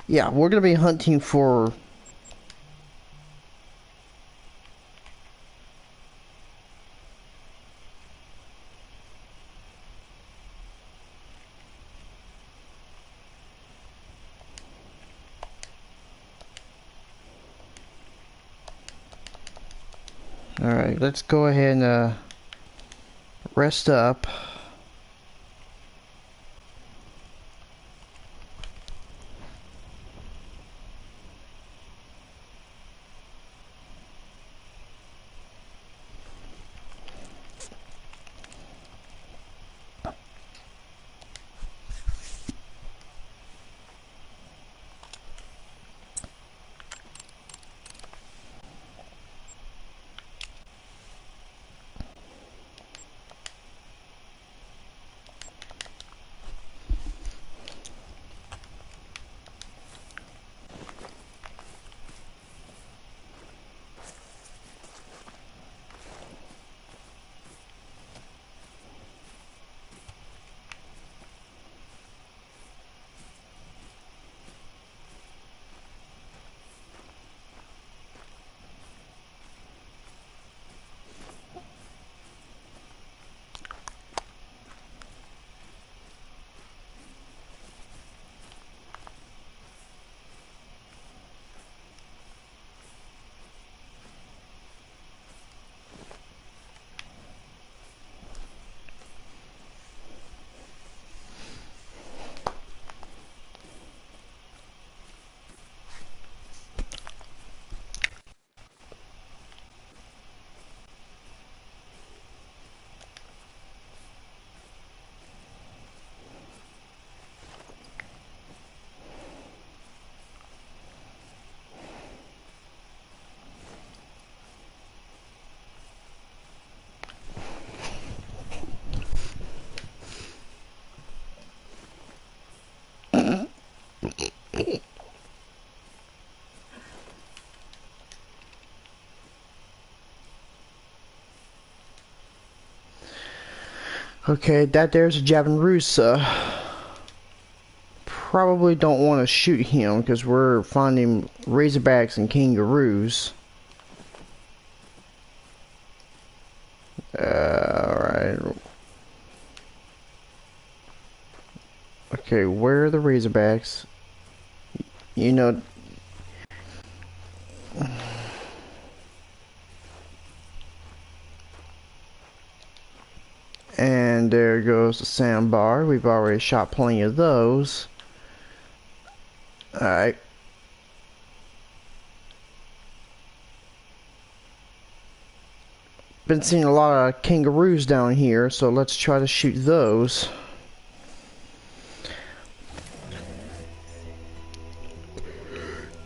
[SPEAKER 1] Yeah, we're gonna be hunting for... Alright, let's go ahead and rest up. Okay, that there's a Javanrusa. Probably don't want to shoot him because we're finding razorbacks and kangaroos. Alright. Okay, where are the razorbacks? You know... And there goes the sandbar. We've already shot plenty of those. Alright. Been seeing a lot of kangaroos down here, so let's try to shoot those.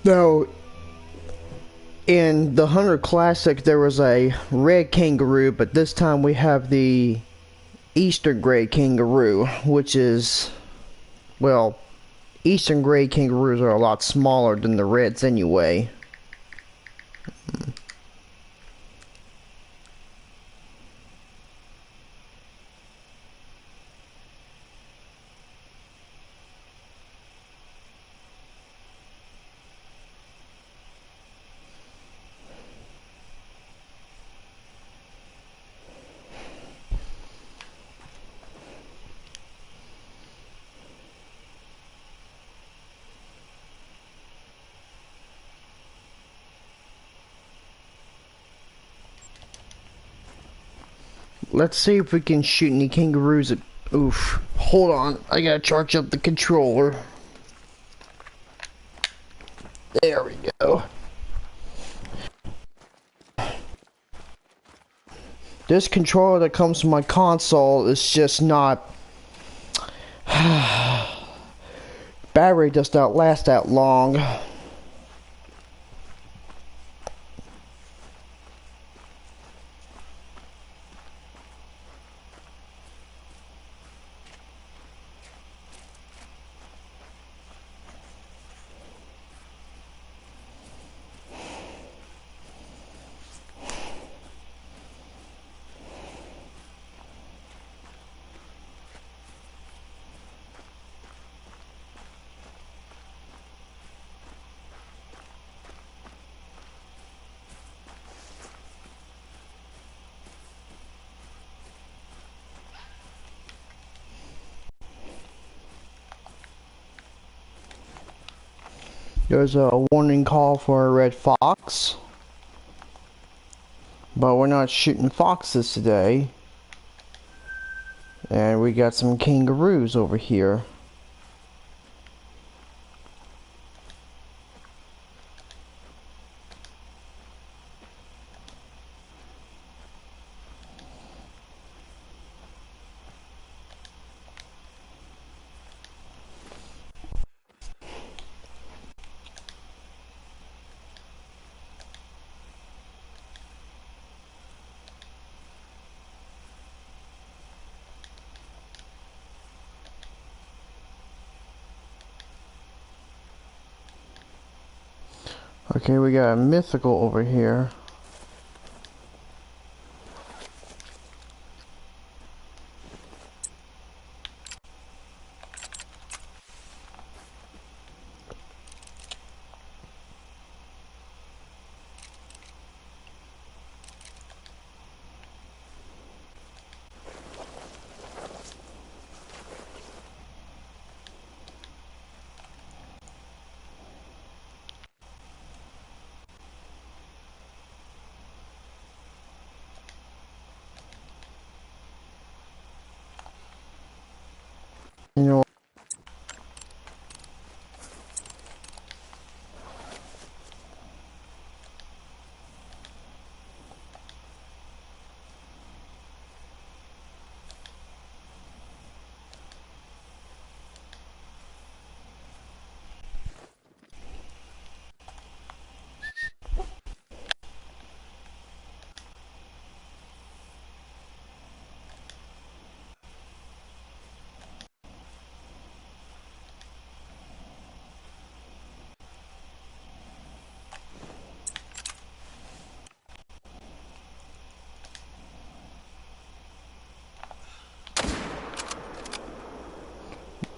[SPEAKER 1] Now, in the Hunter Classic, there was a red kangaroo, but this time we have the Eastern Grey kangaroo, which is, well, Eastern Grey kangaroos are a lot smaller than the reds anyway. Let's see if we can shoot any kangaroos at... Oof. Hold on. I gotta charge up the controller. There we go. This controller that comes from my console is just not battery does not last that long. There's a warning call for a red fox, but we're not shooting foxes today. And we got some kangaroos over here. Okay, we got a mythical over here. You know,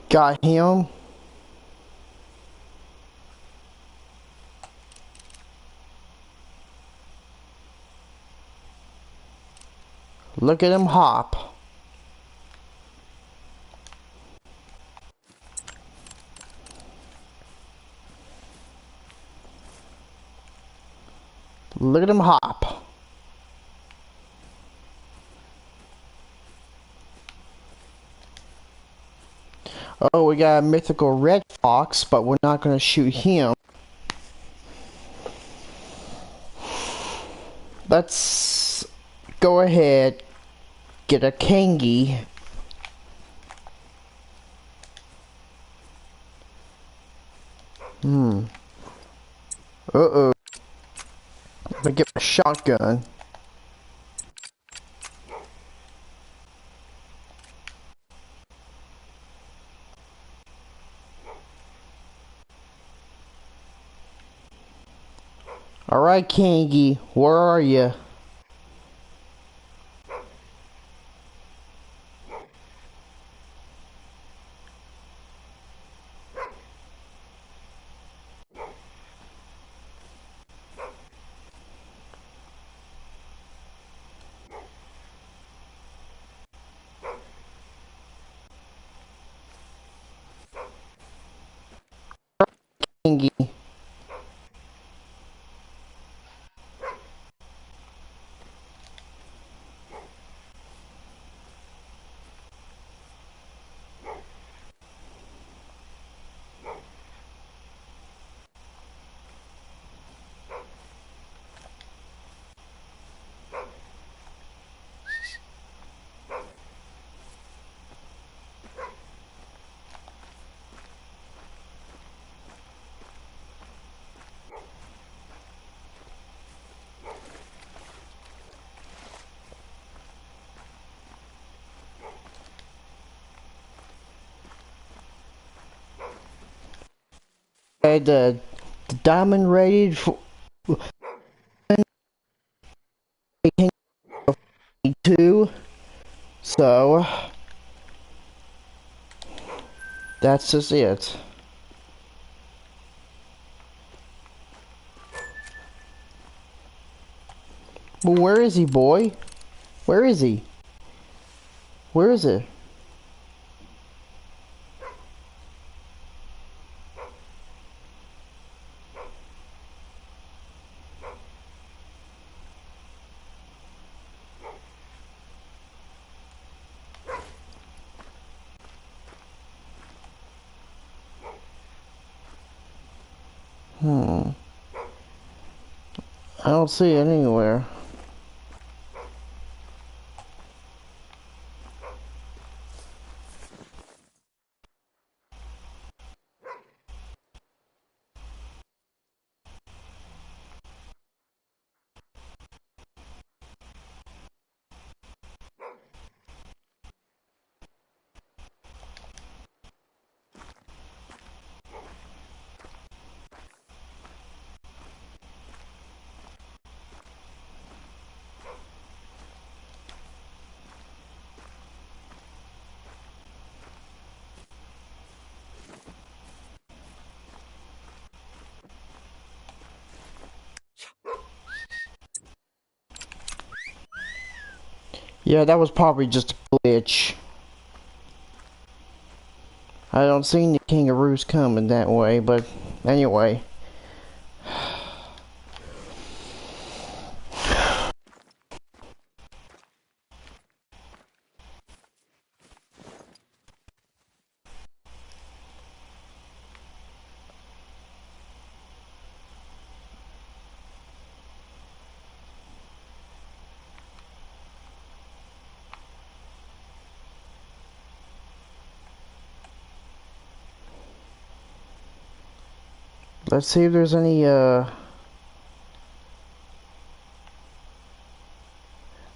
[SPEAKER 1] got him. Look at him hop. Look at him hop. Oh, we got a mythical red fox, but we're not going to shoot him. Let's go ahead, get a kangi. Uh-oh. I'm gonna get my shotgun. Alright, kangi, where are you? Kangi. Okay, the diamond rated for 2, so that's just it. Well, where is he, boy? Where is he? Where is it? I don't see it anywhere. Yeah, that was probably just a glitch. I don't see any kangaroos coming that way, but anyway. Let's see if there's any,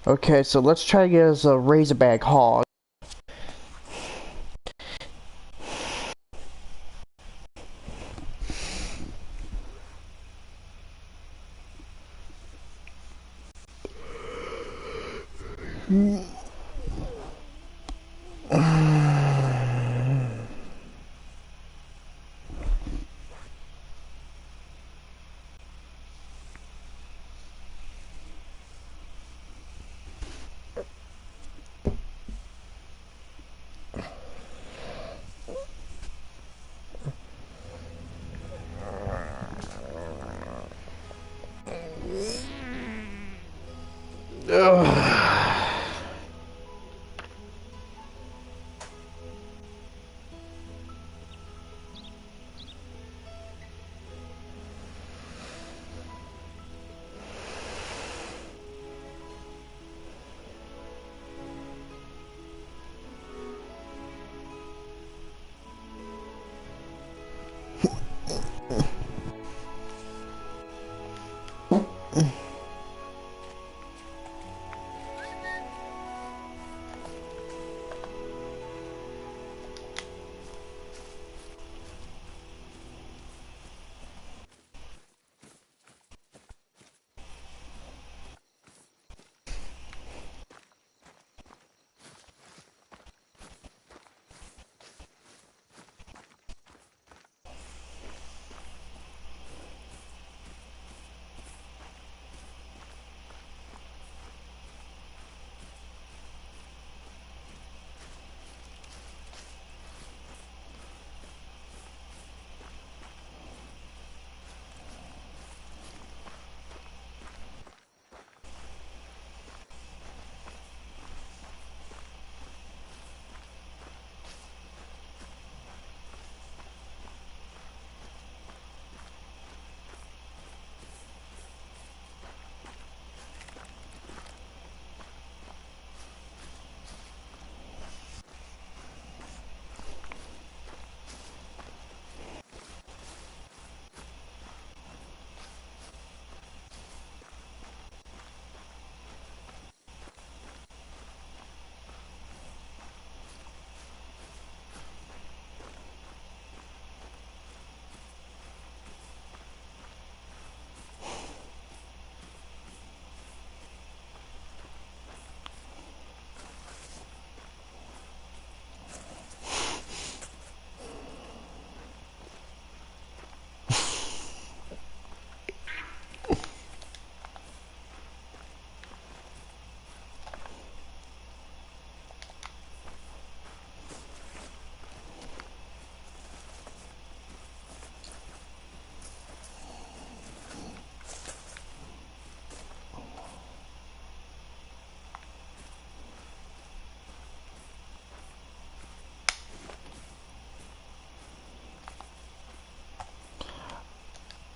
[SPEAKER 1] Okay, so let's try to get us a razorback hog. Ugh.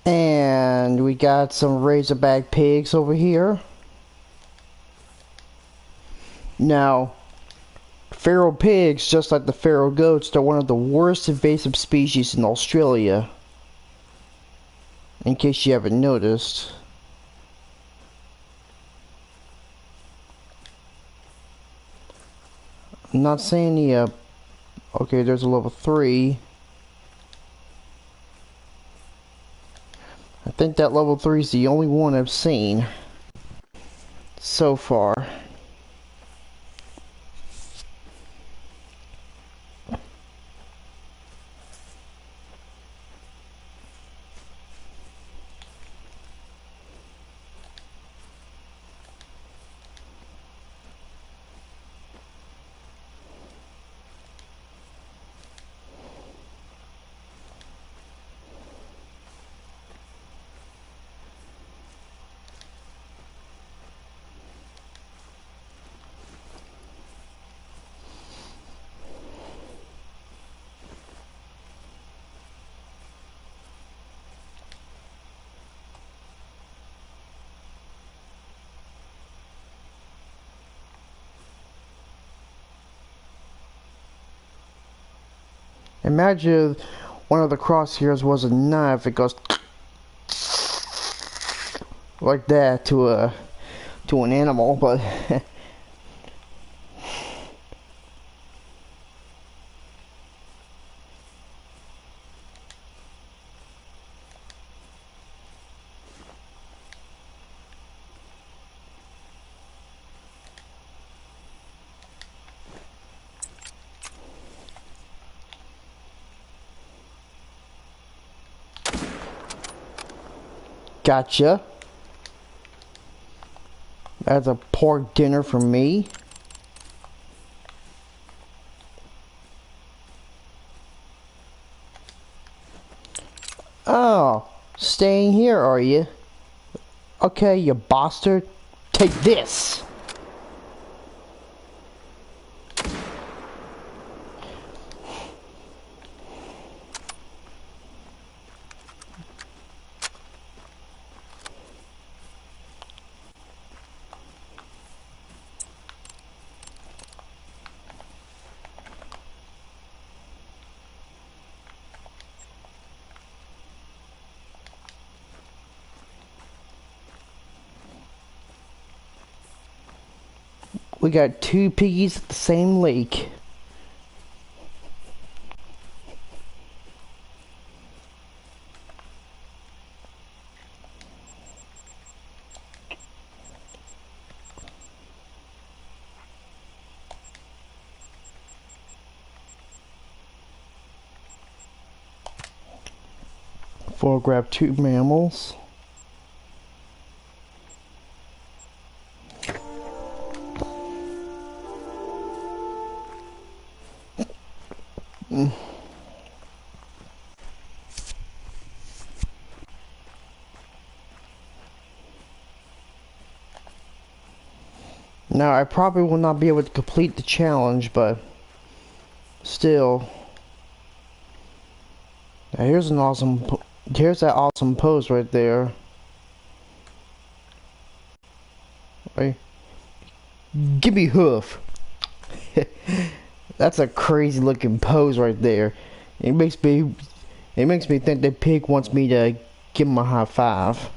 [SPEAKER 1] And we got some razorback pigs over here. Now, feral pigs, just like the feral goats, they're one of the worst invasive species in Australia. In case you haven't noticed. I'm not saying the, okay, there's a level 3. I think that level 3 is the only one I've seen so far. Imagine one of the crosshairs was a knife. It goes like that to an animal, but gotcha. That's a pork dinner for me. Oh, staying here, are you? Okay, you bastard. Take this. We got 2 piggies at the same lake. Before I grab 2 mammals. Now, I probably will not be able to complete the challenge, but still. Now, here's that awesome pose right there. Right. Give me hoof. That's a crazy looking pose right there. It makes me think that pig wants me to give him a high five.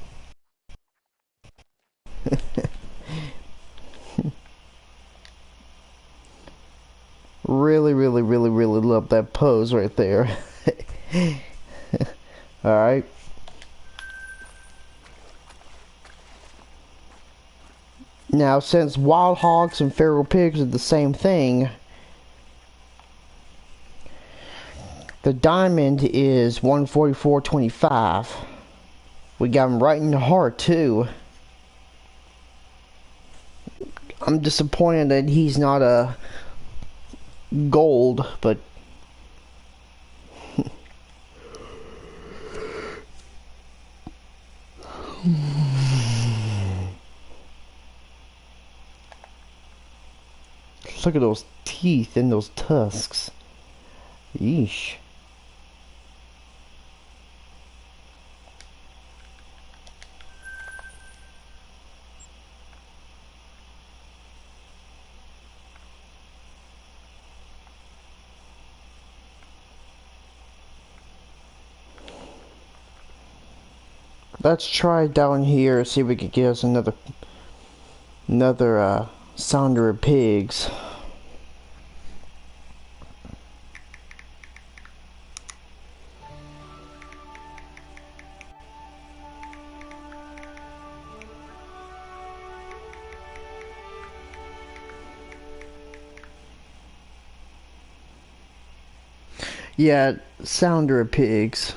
[SPEAKER 1] Really love that pose right there. Alright. Now, since wild hogs and feral pigs are the same thing, the diamond is 144.25. We got him right in the heart, too. I'm disappointed that he's not a gold, but look at those teeth and those tusks. Yeesh. Let's try down here, see if we can get us another sounder of pigs. Yeah, sounder of pigs.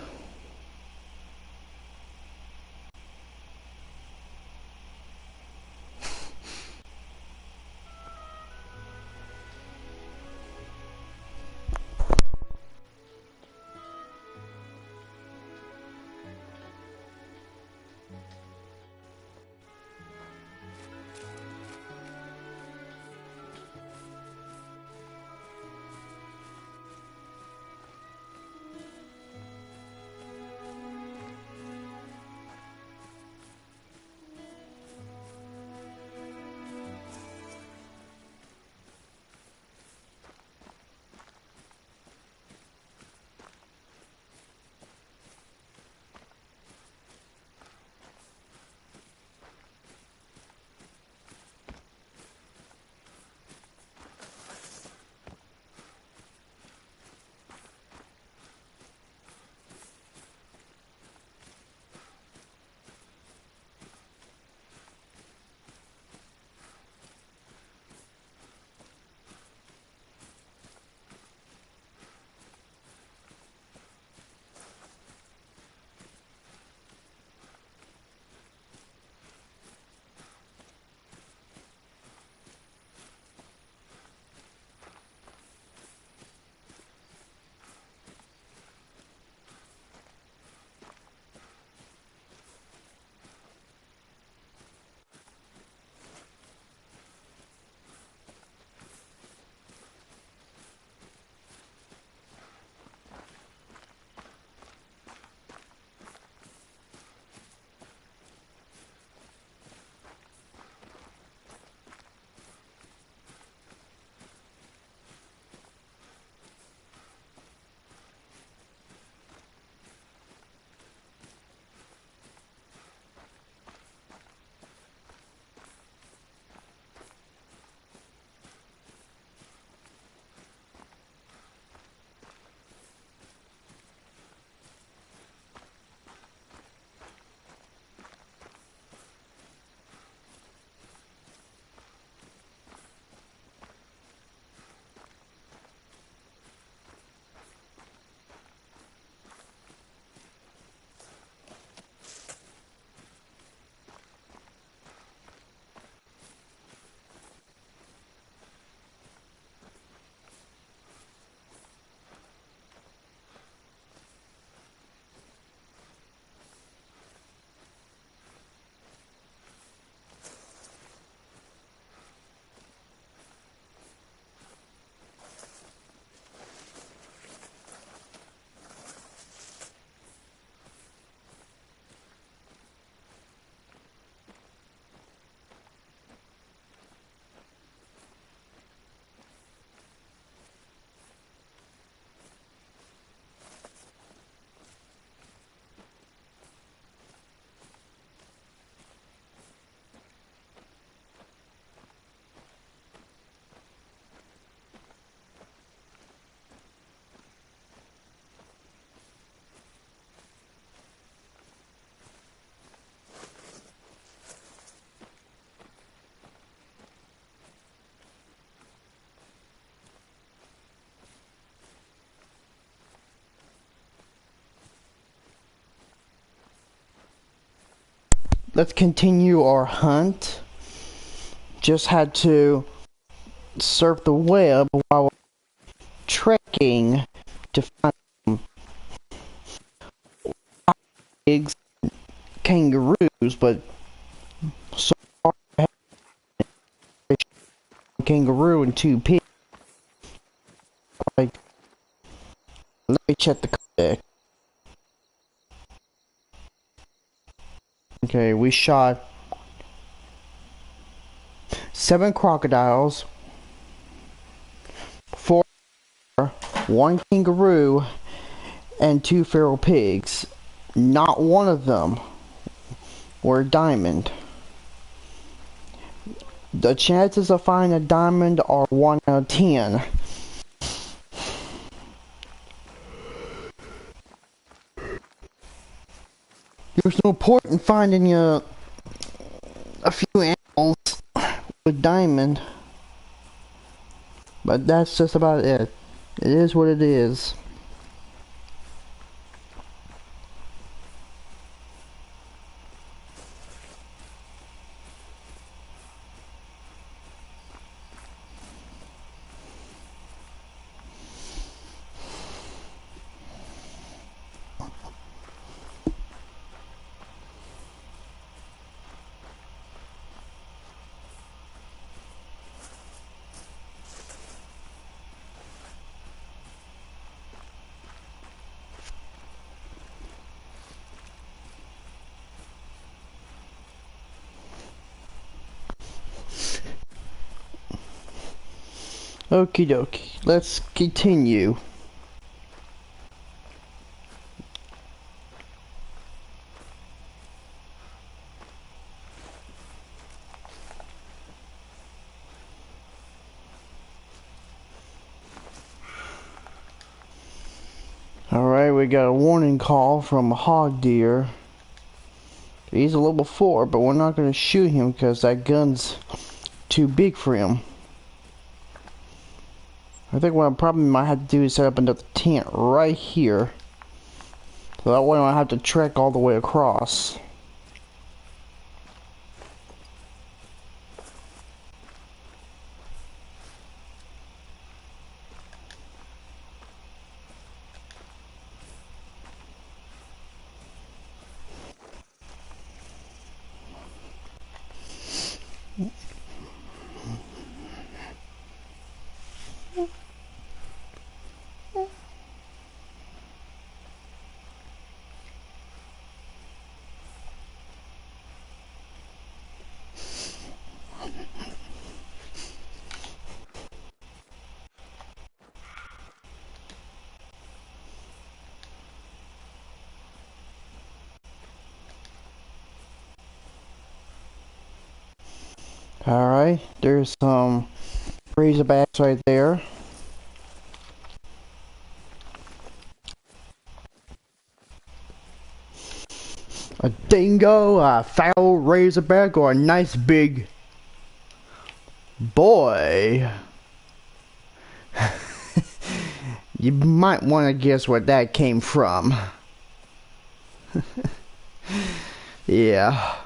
[SPEAKER 1] Let's continue our hunt. Just had to surf the web while trekking to find pigs, kangaroos, but so far I have a kangaroo and 2 pigs. Like, let me check the codex. Okay, we shot 7 crocodiles, 4, 1 kangaroo, and 2 feral pigs. Not one of them or a diamond. The chances of finding a diamond are 1 out of 10. There's no point in finding a few animals with diamond. But that's just about it. It is what it is. Okie dokie, let's continue. Alright, we got a warning call from a hog deer. He's a level 4, but we're not going to shoot him because that gun's too big for him. I think what I probably might have to do is set up another tent right here. So that way I don't have to trek all the way across. Alright, there's some razorbacks right there. A dingo, a foul razorback, or a nice big boy. You might want to guess where that came from. Yeah.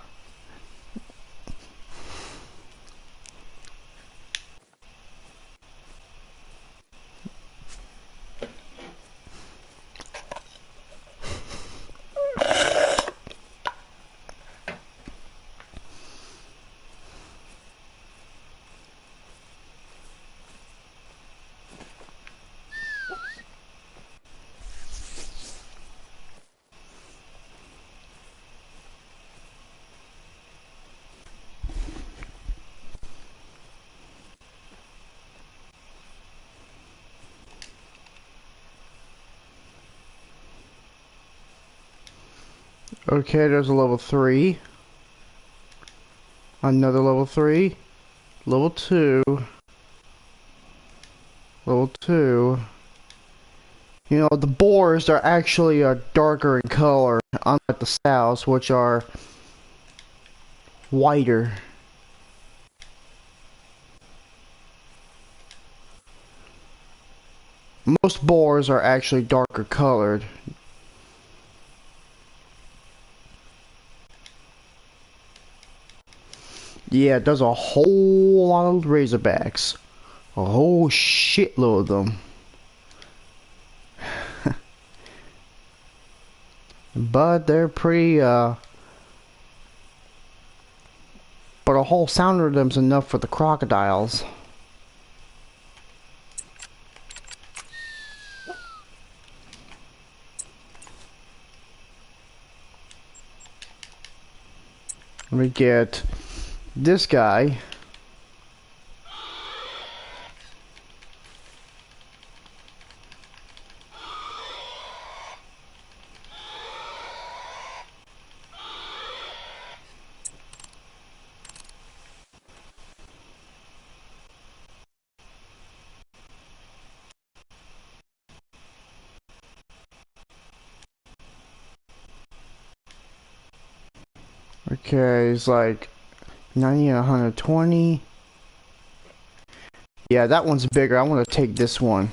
[SPEAKER 1] Okay, there's a level 3. Another level 3. Level 2. Level 2. You know, the boars are actually darker in color, unlike the sows, which are whiter. Most boars are actually darker colored. Yeah, there's a whole lot of razorbacks. A whole shitload of them. But they're pretty, but a whole sound of them's enough for the crocodiles. Let me get this guy. Okay, it's like 90 and 120. Yeah, that one's bigger. I want to take this one.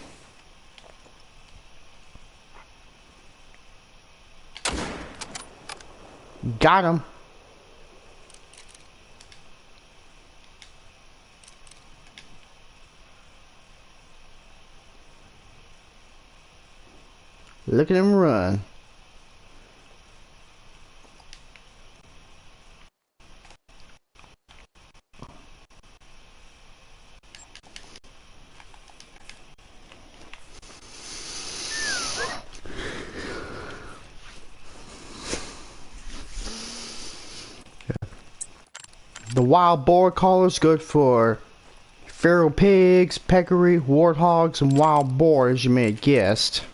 [SPEAKER 1] Got him. Look at him run. The wild boar collar is good for feral pigs, peccary, warthogs, and wild boar, as you may have guessed.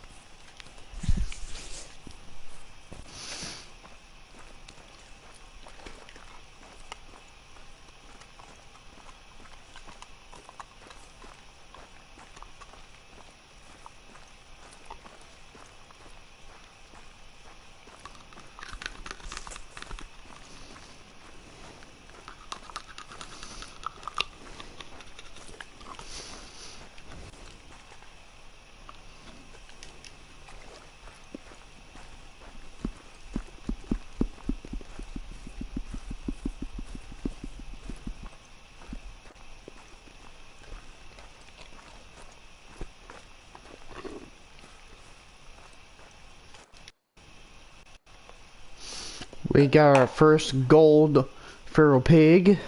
[SPEAKER 1] We got our first gold feral pig.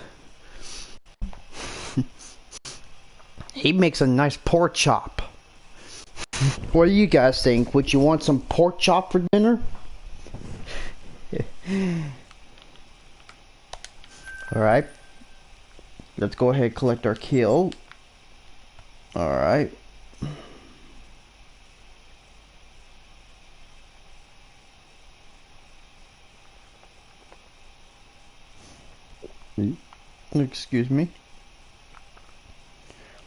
[SPEAKER 1] He makes a nice pork chop. What do you guys think? Would you want some pork chop for dinner? Alright. Let's go ahead and collect our kill. Alright. Excuse me.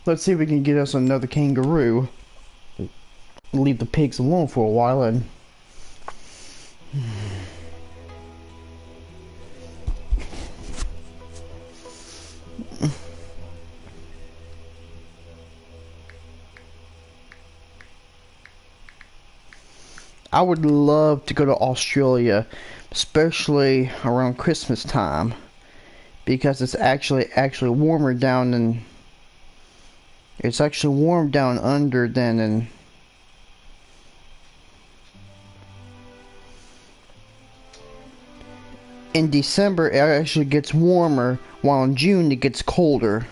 [SPEAKER 1] Let's see if we can get us another kangaroo. Leave the pigs alone for a while and... I would love to go to Australia, especially around Christmas time, because it's actually warmer down than... It's actually warm down under than in... In December it actually gets warmer, while in June it gets colder.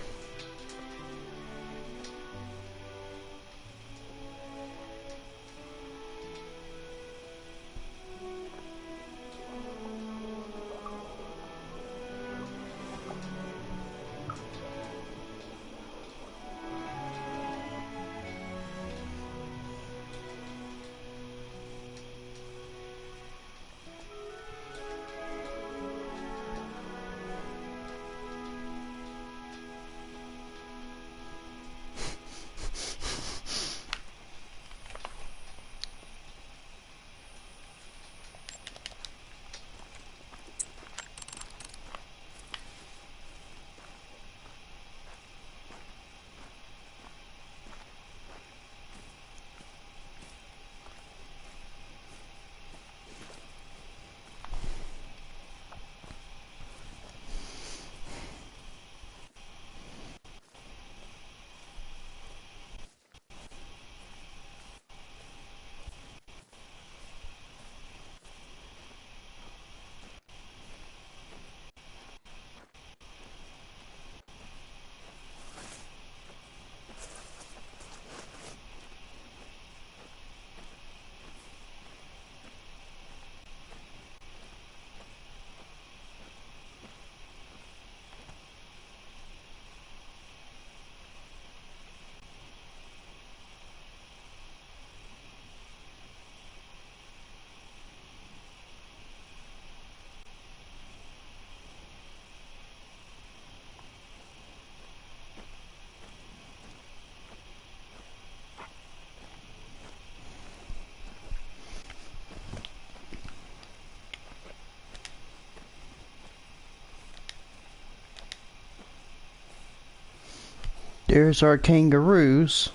[SPEAKER 1] There's our kangaroos.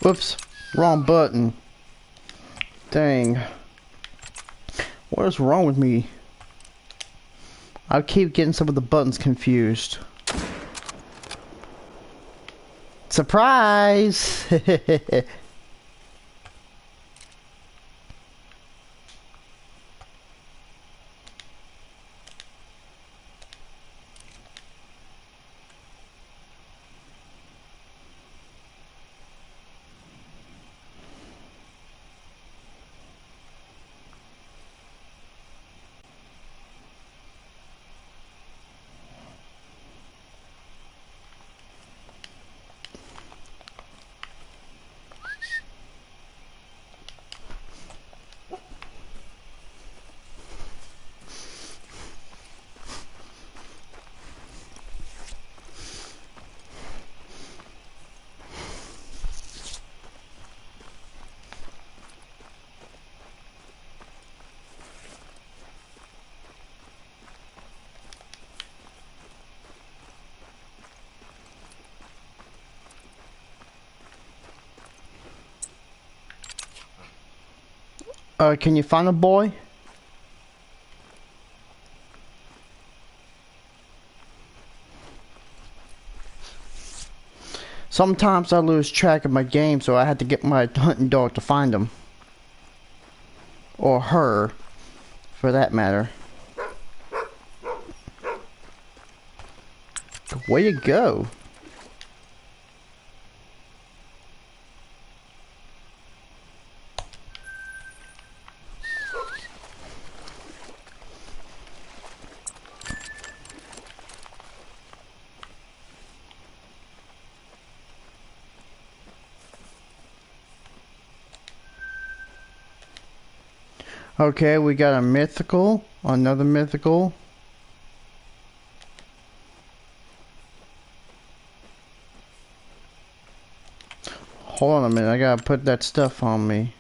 [SPEAKER 1] Whoops, wrong button. Dang. What is wrong with me? I keep getting some of the buttons confused. Surprise! Can you find a boy? Sometimes I lose track of my game, so I had to get my hunting dog to find him. Or her, for that matter. Way to go. Okay, we got a mythical, another mythical. Hold on a minute, I gotta put that stuff on me.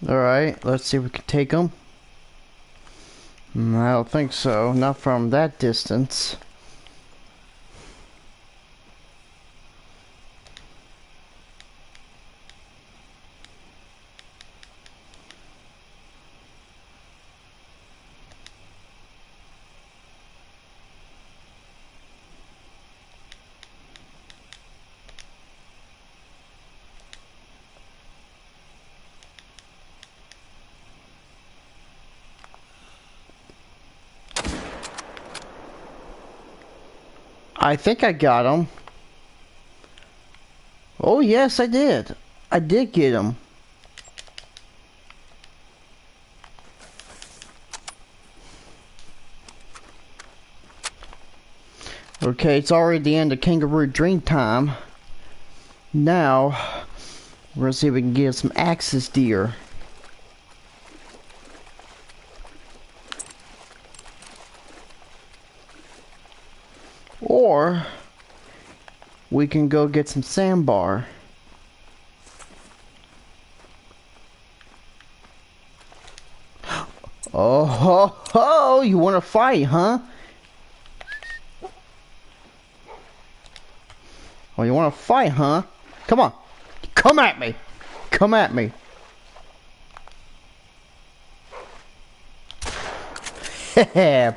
[SPEAKER 1] Alright, let's see if we can take them. I don't think so. Not from that distance. I think I got him. Oh yes, I did. I did get him. Okay, it's already the end of Kangaroo Dream Time. Now, we're gonna see if we can get some axis deer. or we can go get some sandbar. Oh ho ho! You want to fight, huh? Oh, you want to fight, huh? Come on, come at me, come at me.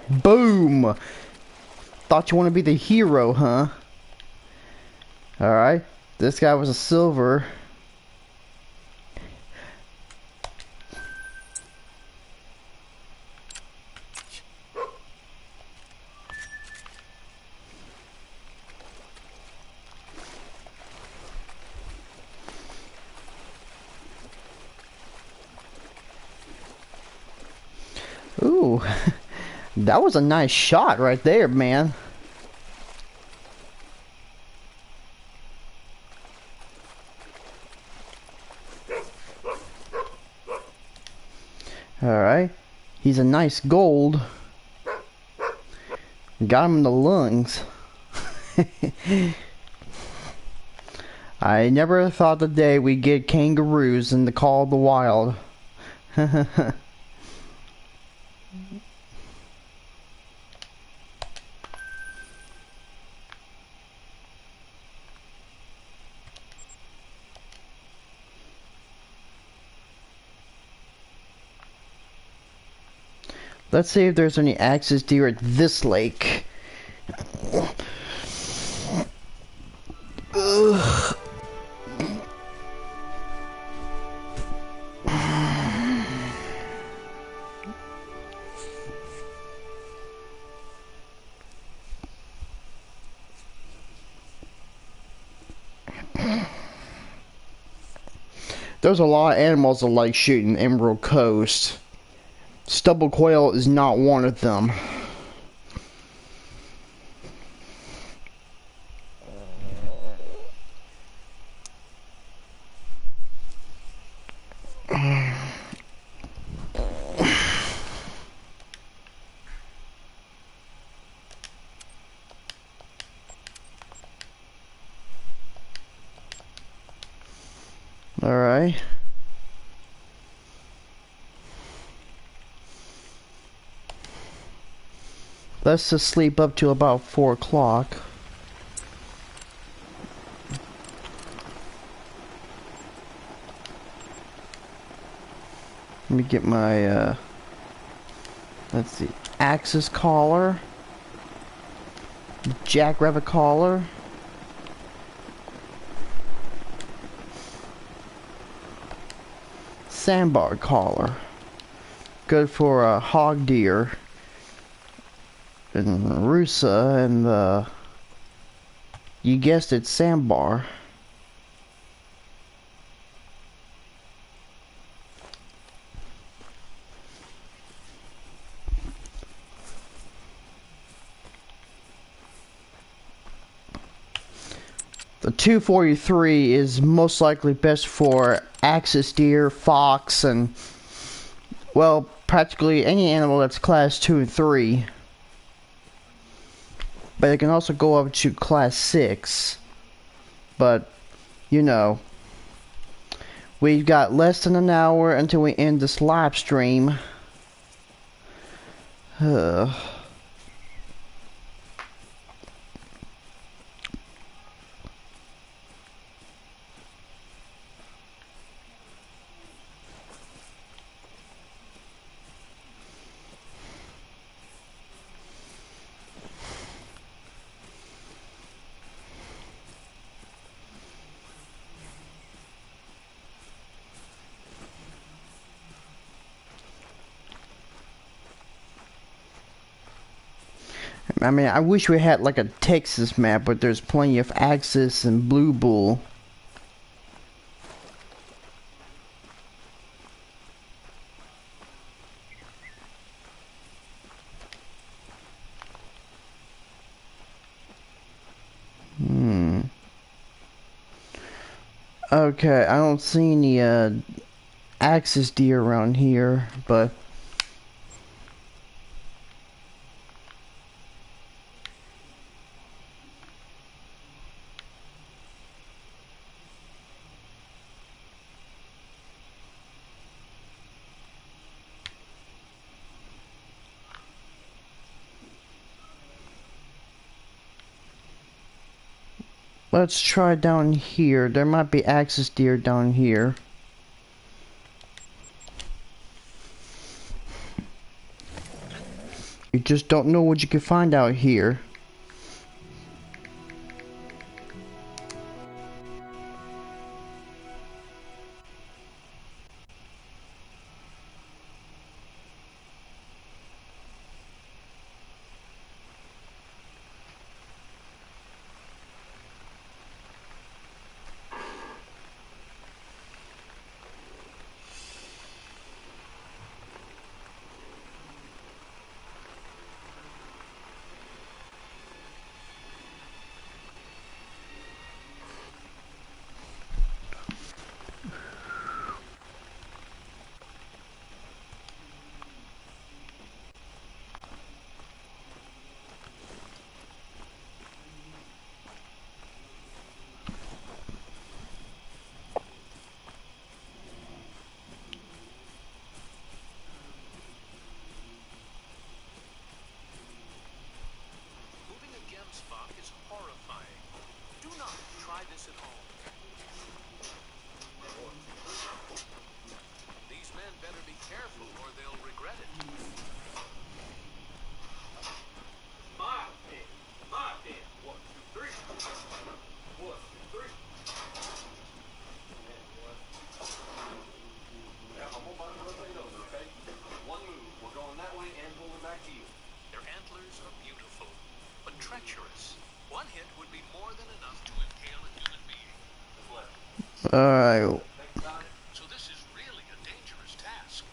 [SPEAKER 1] Boom! Thought you want to be the hero, huh? Alright, this guy was a silver. Ooh, that was a nice shot right there, man. Alright, he's a nice gold. Got him in the lungs. I never thought the day we'd get kangaroos in the Call of the Wild. Let's see if there's any axis deer at this lake. Ugh. There's a lot of animals that like shooting Emerald Coast. Stubble quail is not one of them. Alright. Let's just sleep up to about 4 o'clock. Let me get my, let's see, axis collar, jackrabbit collar, sandbar collar, good for a hog deer, and rusa, and you guessed it, sandbar. The 243 is most likely best for axis deer, fox, and, well, practically any animal that's class 2 and 3. But it can also go up to class 6. But, you know, we've got less than an hour until we end this live stream. I mean, I wish we had like a Texas map, but there's plenty of Axis and Blue Bull. Okay, I don't see any Axis deer around here, but Let's try down here. There might be axis deer down here. You just don't know what you can find out here.
[SPEAKER 8] Moving a gemsbok is horrifying. Do not try this at home. These men better be careful or they'll regret it. My pin. My pin. 1, 2, 3. 1, 2, 3. Yeah, I'm gonna find the those, okay? One move. We're going that way and pulling back to you. Their antlers are beautiful, but treacherous. One hit would be more than enough to impale a human being.
[SPEAKER 1] Alright.
[SPEAKER 8] So this is really a dangerous task.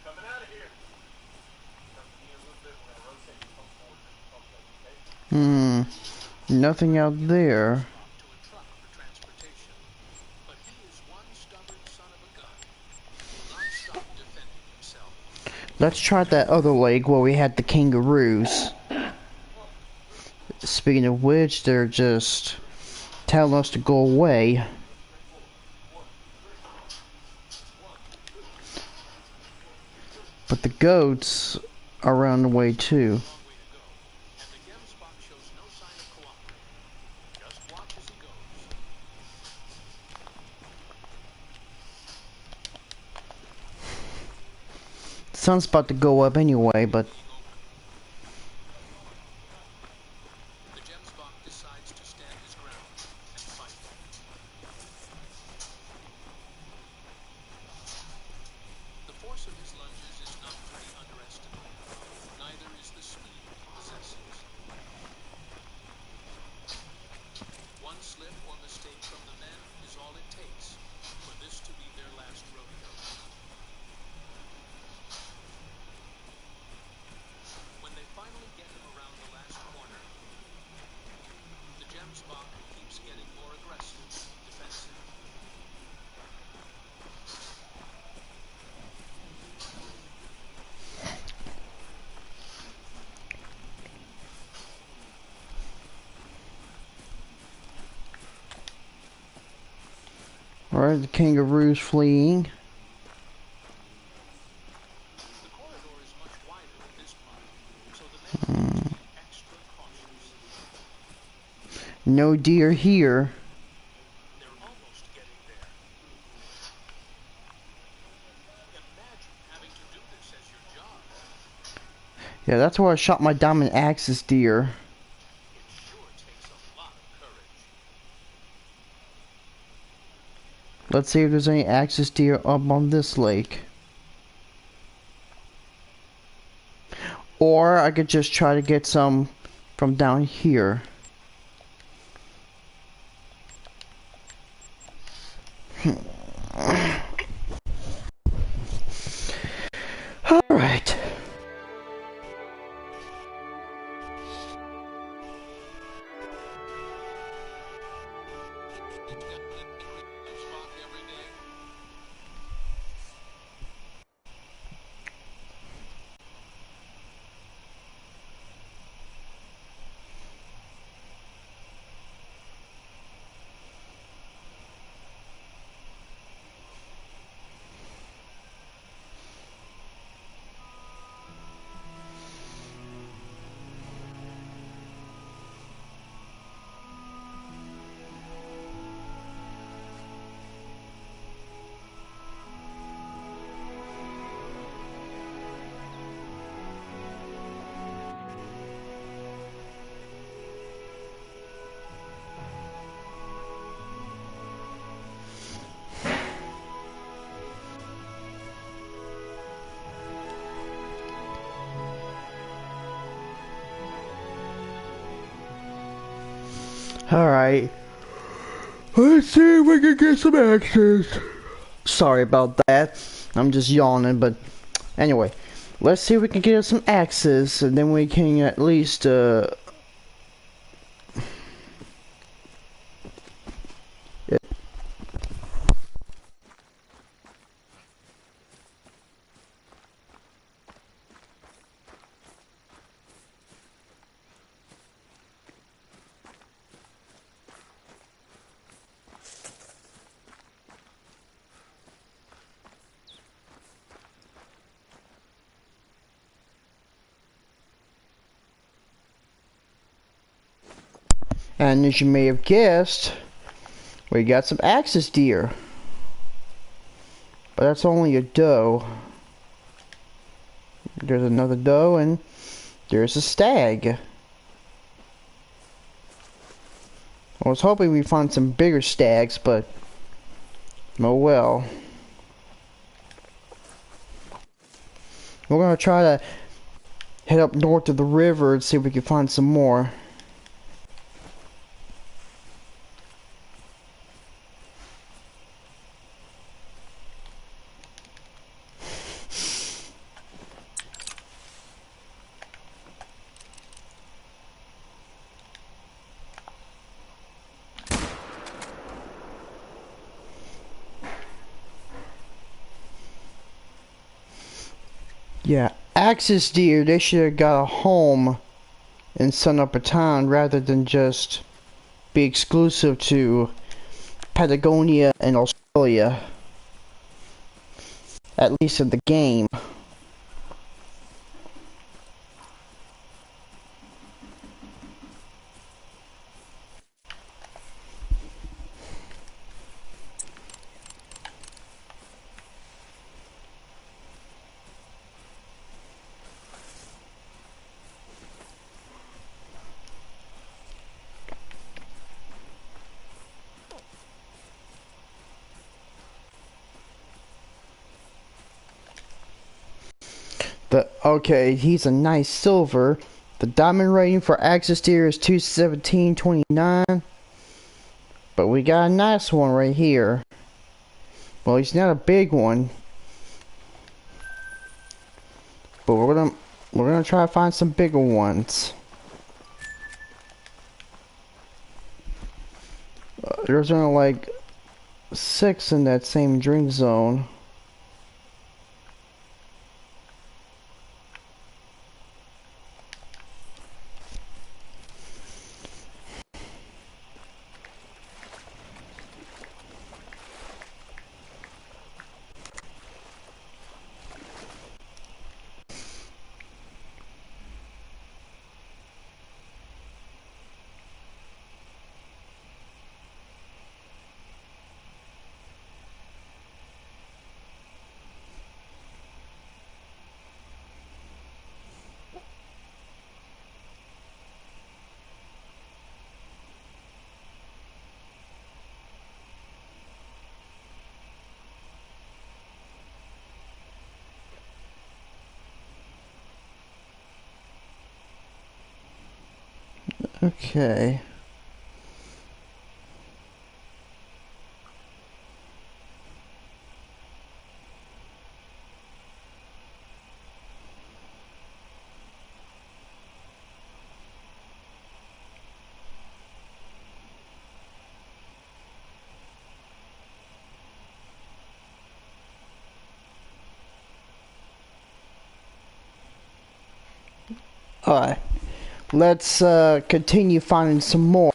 [SPEAKER 8] Coming out of here.
[SPEAKER 1] Nothing out there.
[SPEAKER 8] To a truck for transportation. But he is one stubborn son of a gun. He will not stop defending himself.
[SPEAKER 1] Let's try that other lake where we had the kangaroos. Speaking of which, they're just telling us to go away. But the goats are around the way too.
[SPEAKER 8] And the gemsbok shows no sign of cooperating. Just watch as he goes.
[SPEAKER 1] The sun's about to go up anyway, but
[SPEAKER 8] The gemsbok decides to stand his ground and fight. The force of his lunges is not to be underestimated. Neither is the speed he possesses. One slip or mistake from the men is all it takes for this to be their last rodeo. When they finally get him around the last corner, the gemsbok keeps getting more aggressive, defensive.
[SPEAKER 1] alright, the kangaroos fleeing.
[SPEAKER 8] The corridor is much wider at this part, so the men need to be extra cautious.
[SPEAKER 1] No deer here.
[SPEAKER 8] They're almost getting there. Imagine having to do this as your job.
[SPEAKER 1] Yeah, that's where I shot my diamond axis deer.
[SPEAKER 8] It sure takes a lot of courage.
[SPEAKER 1] Let's see if there's any axis deer up on this lake. Or I could just try to get some from down here. Alright.
[SPEAKER 8] Gemsbok every day.
[SPEAKER 1] Alright. Let's see if we can get some access. Sorry about that. I'm just yawning, but anyway. Let's see if we can get us some access, and then we can at least, and as you may have guessed, we got some axis deer. But that's only a doe. There's another doe and there's a stag. I was hoping we'd find some bigger stags, but oh well. We're gonna try to head up north of the river and see if we can find some more. Yeah, axis deer, they should have got a home in Sun Upper Town rather than just be exclusive to Patagonia and Australia. At least in the game. Okay, he's a nice silver. The diamond rating for axis deer is 217.29. But we got a nice one right here. Well, he's not a big one. But we're gonna try to find some bigger ones. There's only like 6 in that same drink zone. Okay. Alright. Let's continue finding some more.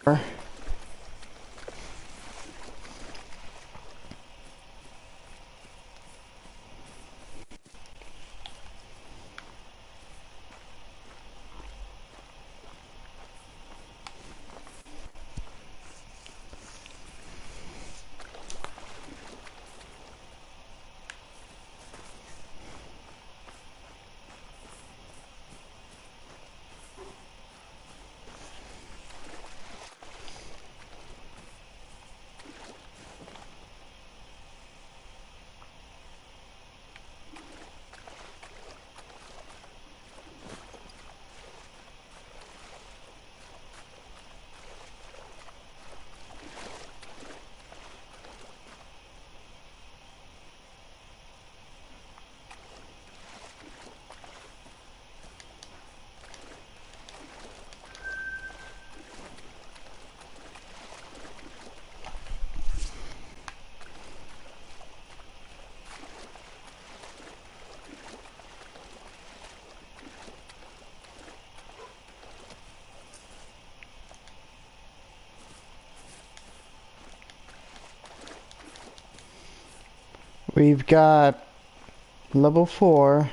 [SPEAKER 1] We've got level 4.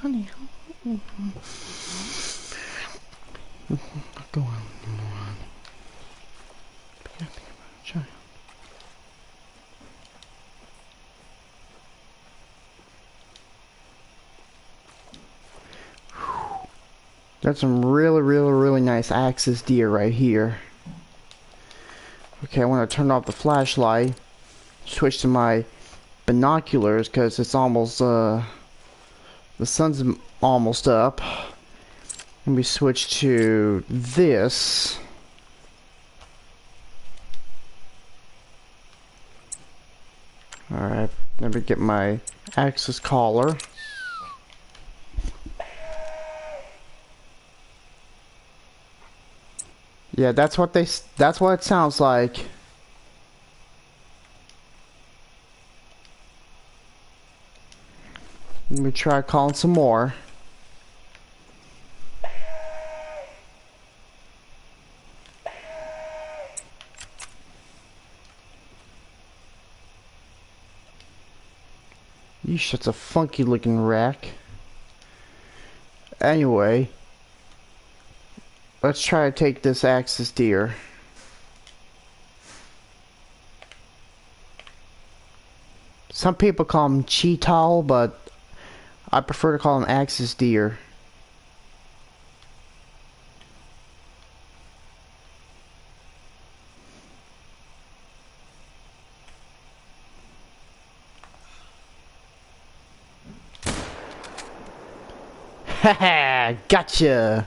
[SPEAKER 1] Honey, go on. That's some really nice axis deer right here. Okay, I want to turn off the flashlight, switch to my binoculars because it's almost the sun's almost up. Let me switch to this. Alright, let me get my axis collar. Yeah, that's what it sounds like. Let me try calling some more. Yeesh, that's a funky looking rack. Anyway, let's try to take this axis deer. Some people call them cheetah, but I prefer to call them axis deer. Haha, gotcha!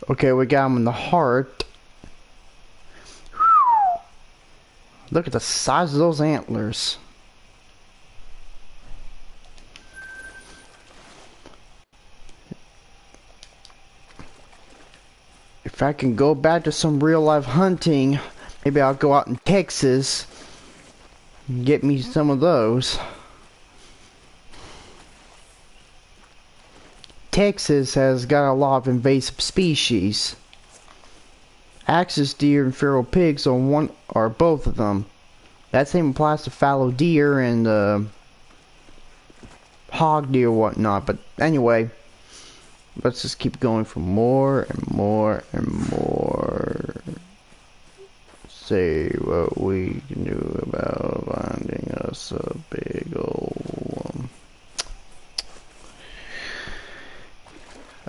[SPEAKER 1] Okay, we got him in the heart. Look at the size of those antlers. If I can go back to some real life hunting, maybe I'll go out in Texas and get me some of those. Texas has got a lot of invasive species. Axis deer and feral pigs are both of them. That same applies to fallow deer and hog deer and whatnot. But anyway, let's just keep going for more and more and more. See what we can do about finding us a big old one.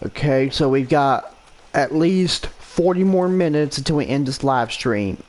[SPEAKER 1] Okay, so we've got at least 40 more minutes until we end this live stream.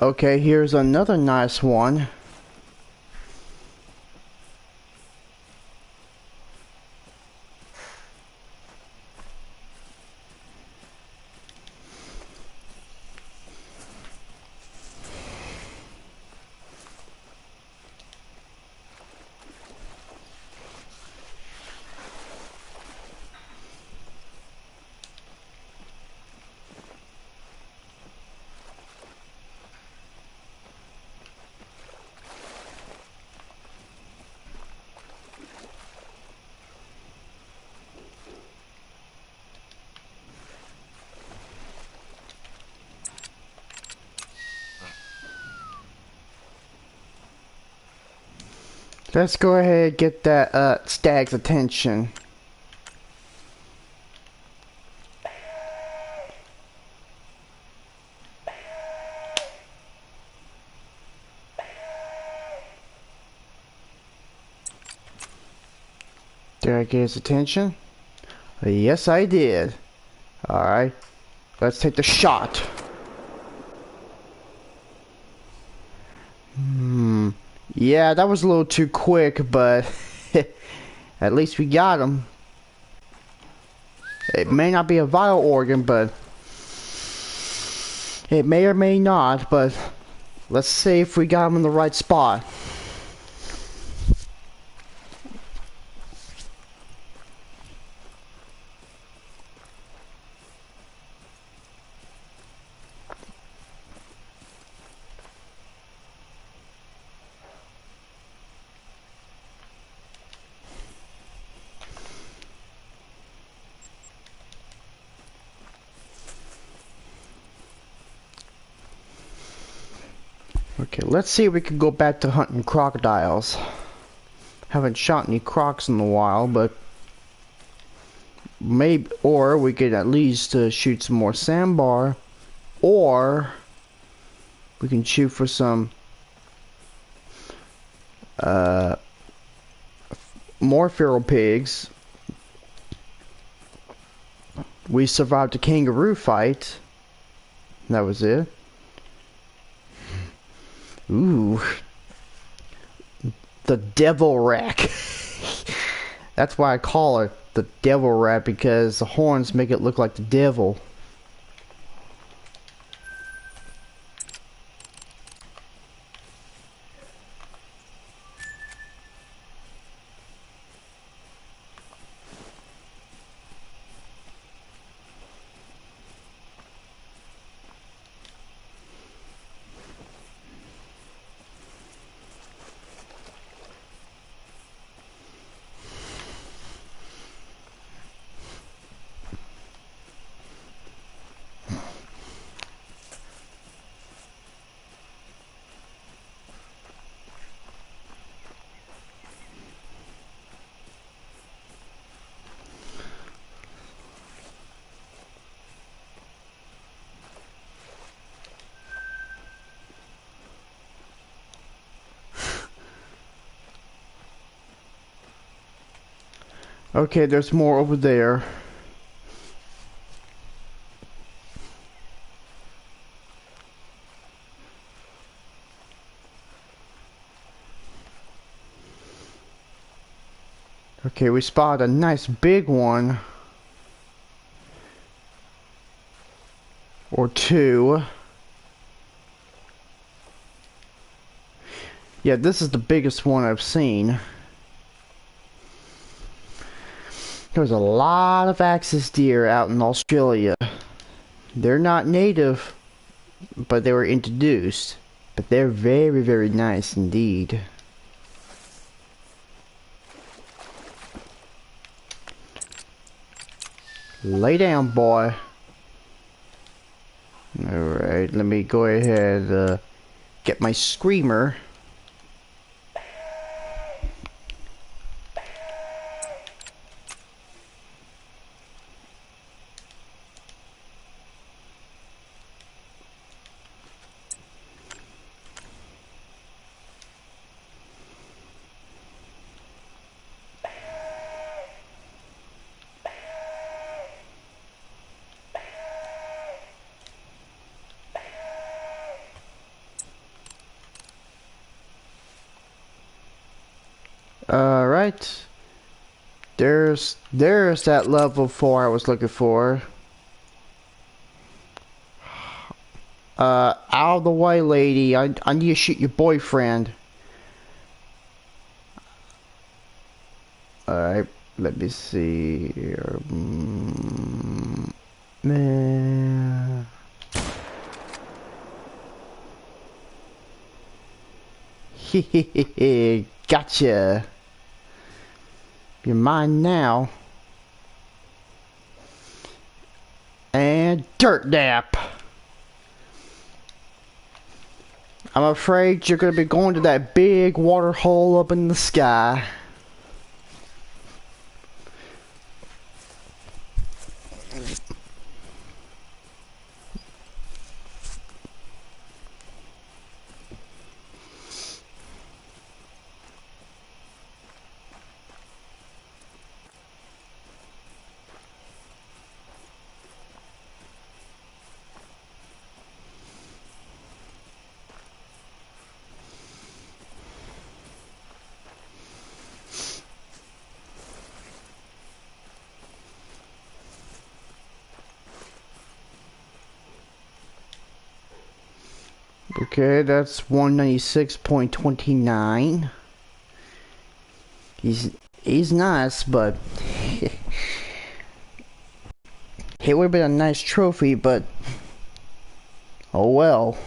[SPEAKER 1] Okay, here's another nice one. Let's go ahead and get that stag's attention. Did I get his attention? Yes, I did. Alright, let's take the shot. Yeah, that was a little too quick, but at least we got him. It may not be a vital organ, but it may or may not, but let's see if we got him in the right spot. Okay, let's see if we can go back to hunting crocodiles. Haven't shot any crocs in a while, but maybe, or we could at least shoot some more sandbar, or we can shoot for some more feral pigs. We survived a kangaroo fight. That was it. Ooh. The devil rack. That's why I call it the devil rat, because the horns make it look like the devil. Okay, there's more over there. Okay, we spotted a nice big one. Or two. Yeah, this is the biggest one I've seen. There's a lot of axis deer out in Australia. They're not native, but they were introduced. But they're very, very nice indeed. Lay down, boy. Alright, let me go ahead get my screamer. Alright. There's that level 4 I was looking for. Out of the way, lady. I need to shoot your boyfriend. Alright, let me see here. Man. Hehehe, gotcha. You're mine now. And dirt nap. I'm afraid you're gonna be going to that big water hole up in the sky. Okay, that's 196.29. He's nice, but it would have been a nice trophy, but oh well.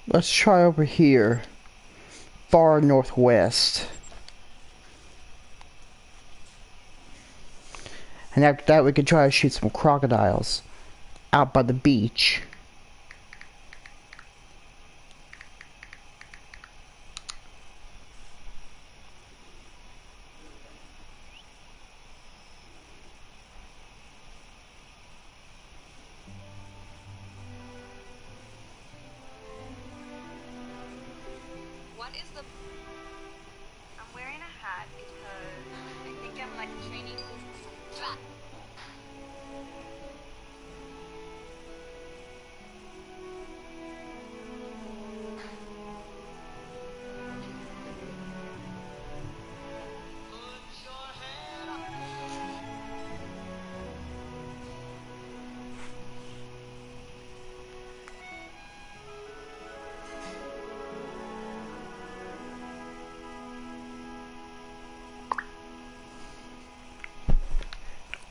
[SPEAKER 1] Let's try over here, far northwest. And after that we could try to shoot some crocodiles out by the beach.
[SPEAKER 6] What is the... I'm wearing a hat because I think I'm like training...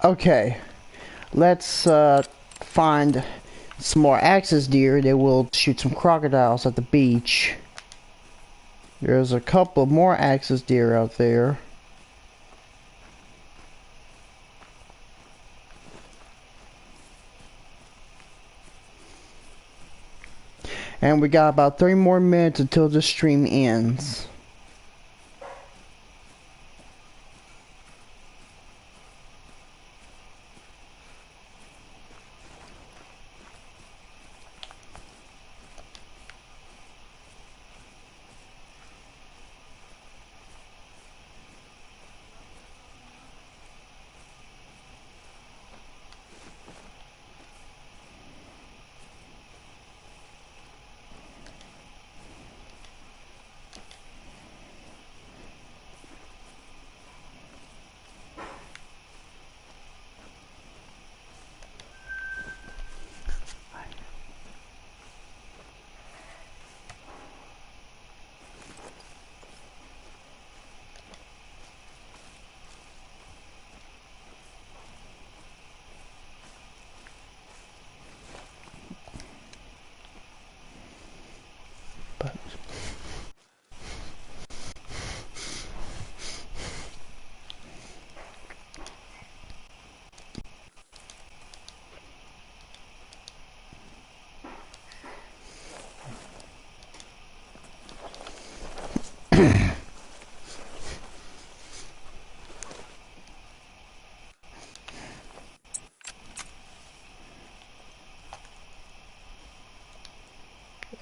[SPEAKER 1] Okay, let's find some more axis deer. They will shoot some crocodiles at the beach. There's a couple more axis deer out there. And we got about 3 more minutes until the stream ends.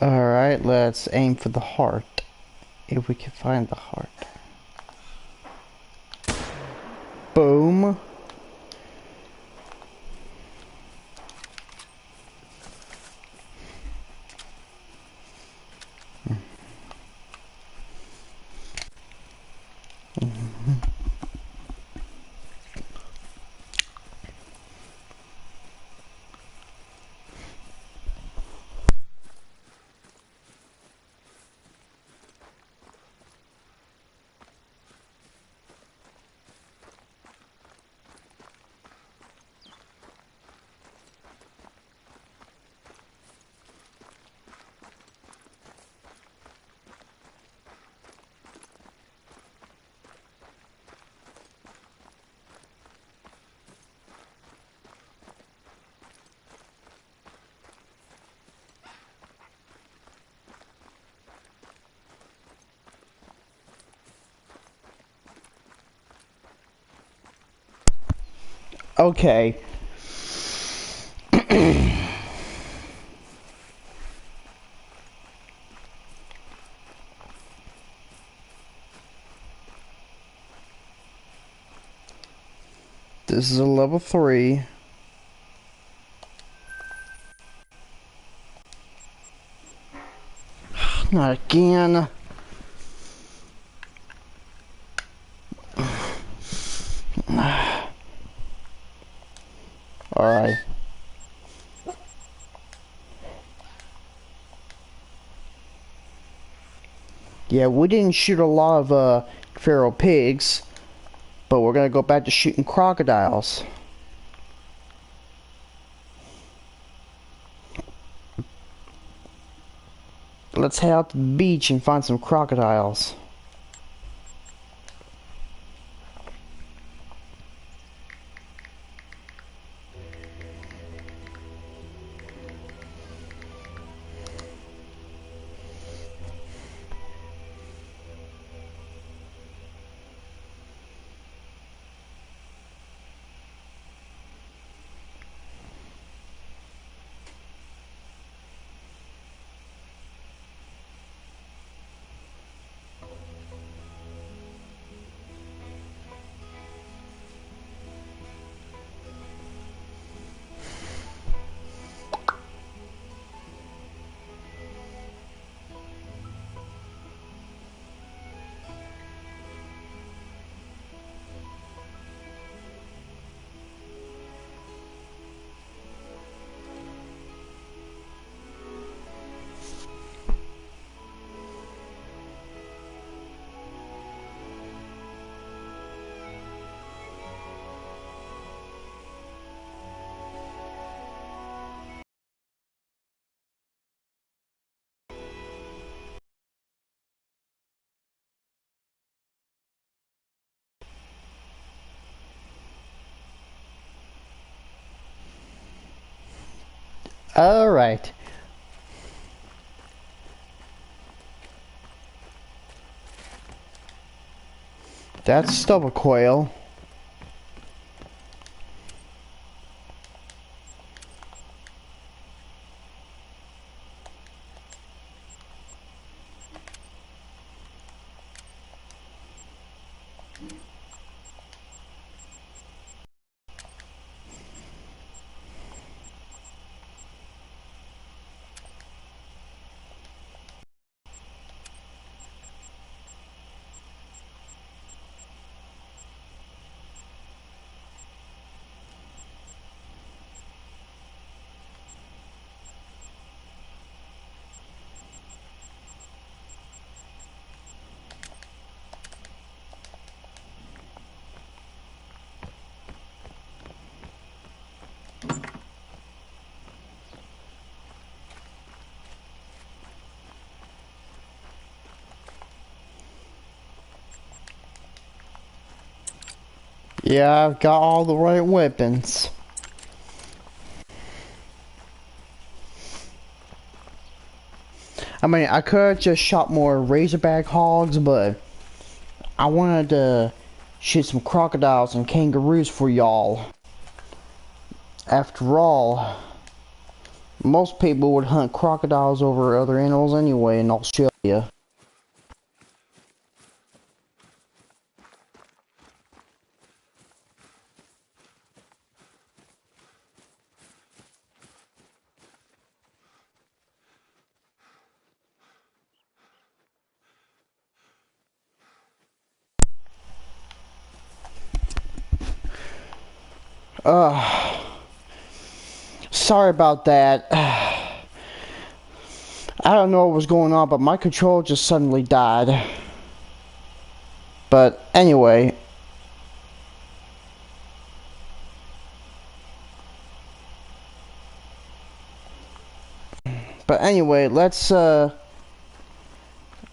[SPEAKER 1] Alright, let's aim for the heart. If we can find the heart. Boom. Okay. This is a level 3. Not again. Alright. Yeah, we didn't shoot a lot of feral pigs, but we're gonna go back to shooting crocodiles. Let's head out to the beach and find some crocodiles. Alright. That's stubble quail. Yeah, I've got all the right weapons. I mean, I could have just shot more razorback hogs, but I wanted to shoot some crocodiles and kangaroos for y'all. After all, Most people would hunt crocodiles over other animals anyway in Australia. Sorry about that. I don't know what was going on, but my control just suddenly died. But anyway.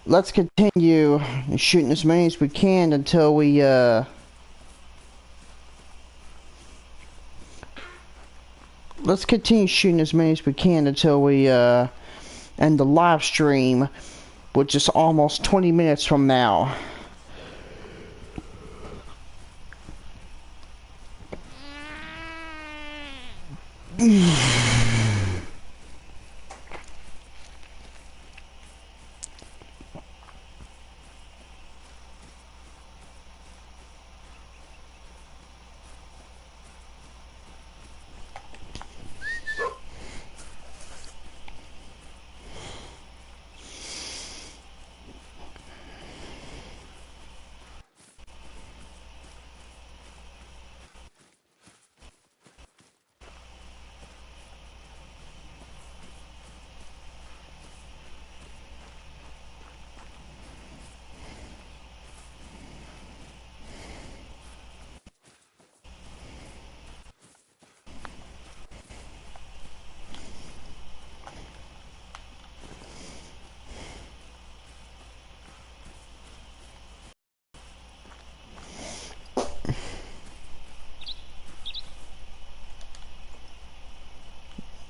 [SPEAKER 1] Let's continue shooting as many as we can until we let's continue shooting as many as we can until we end the live stream, which is almost 20 minutes from now.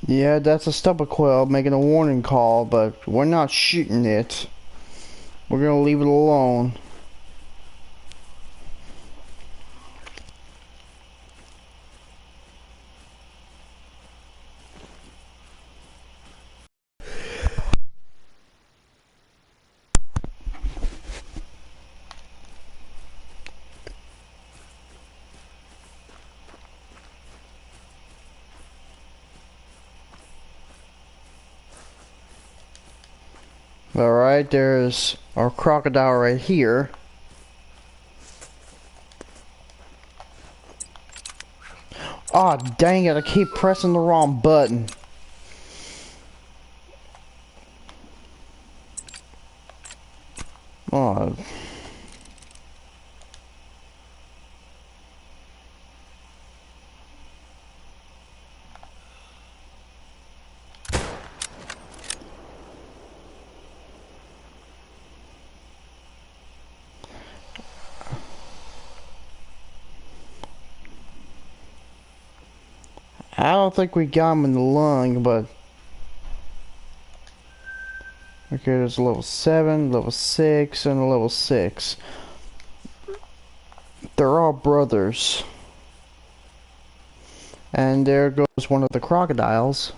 [SPEAKER 1] Yeah, that's a stubble quail making a warning call, but we're not shooting it. We're gonna leave it alone. Alright, there's our crocodile right here. Aw, oh, dang it, I keep pressing the wrong button. Oh. I don't think we got him in the lung, but... Okay, there's a level 7, level 6, and a level 6. They're all brothers. And there goes one of the crocodiles.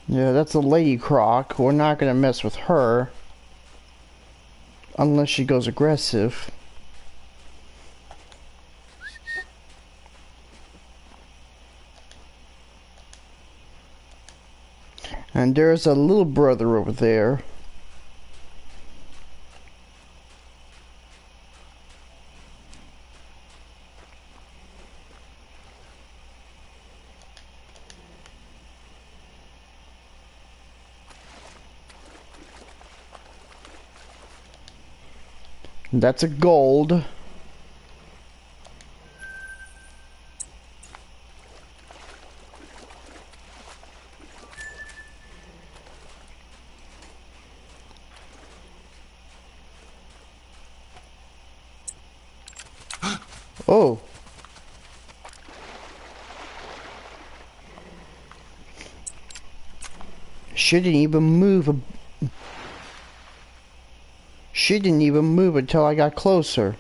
[SPEAKER 1] Yeah, that's a lady croc. We're not gonna mess with her. Unless she goes aggressive. And there's a little brother over there. That's a gold. Oh. She didn't even move. She didn't even move until I got closer.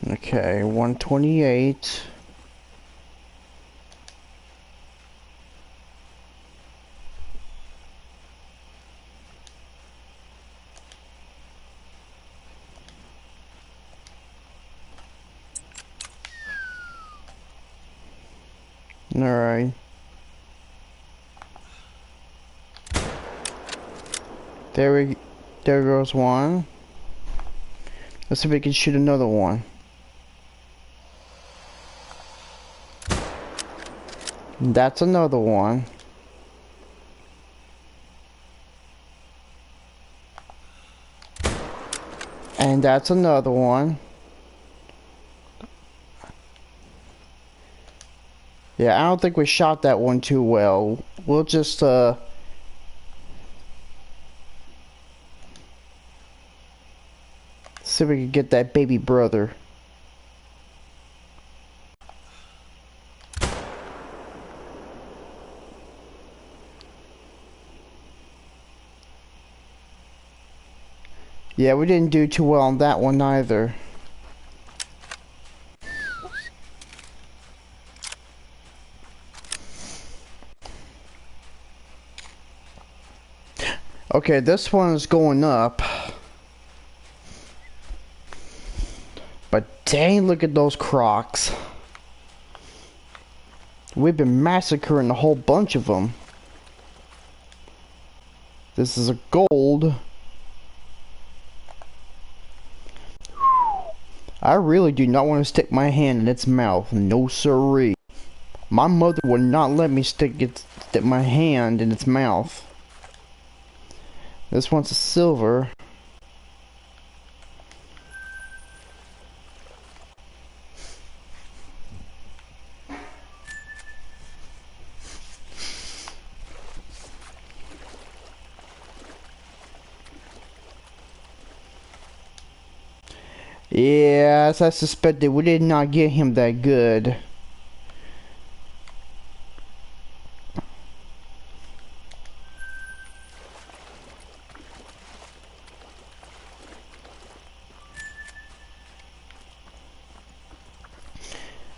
[SPEAKER 1] Okay, 128. Alright. There goes one. Let's see if we can shoot another one. That's another one. And that's another one. Yeah, I don't think we shot that one too well. We'll just, see if we can get that baby brother. Yeah, we didn't do too well on that one either. Okay, this one is going up. But dang, look at those crocs. We've been massacring a whole bunch of them. This is a gold. I really do not want to stick my hand in its mouth. No siree. My mother would not let me stick my hand in its mouth. This one's a silver. Yeah, as I suspected, we did not get him that good.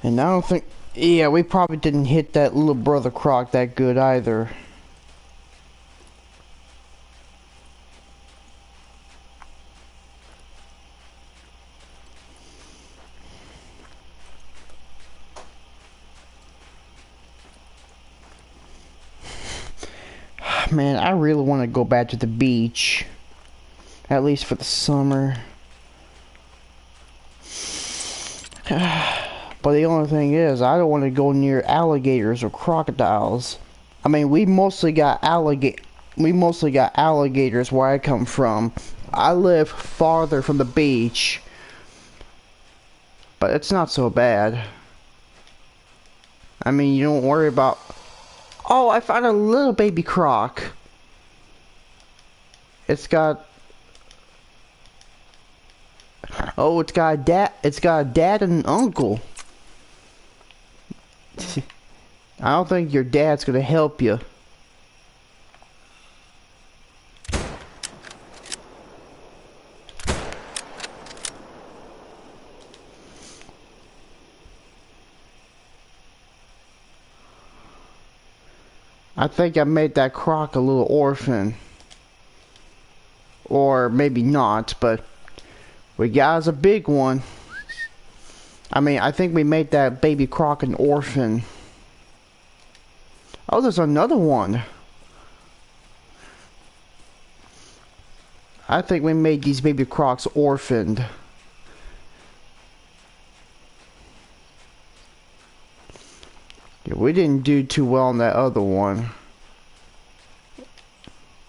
[SPEAKER 1] And I don't think, yeah, we probably didn't hit that little brother croc that good either. Man, I really want to go back to the beach. At least for the summer. But the only thing is, I don't want to go near alligators or crocodiles. I mean, we mostly got alligators where I come from. I live farther from the beach. But it's not so bad. I mean, you don't worry about... Oh, I found a little baby croc. It's got... Oh, it's got a dad and an uncle. I don't think your dad's gonna help you. I think I made that croc a little orphan. Or maybe not, but we got us a big one. I mean, I think we made that baby croc an orphan. Oh, there's another one. I think we made these baby crocs orphaned. Yeah, we didn't do too well on that other one.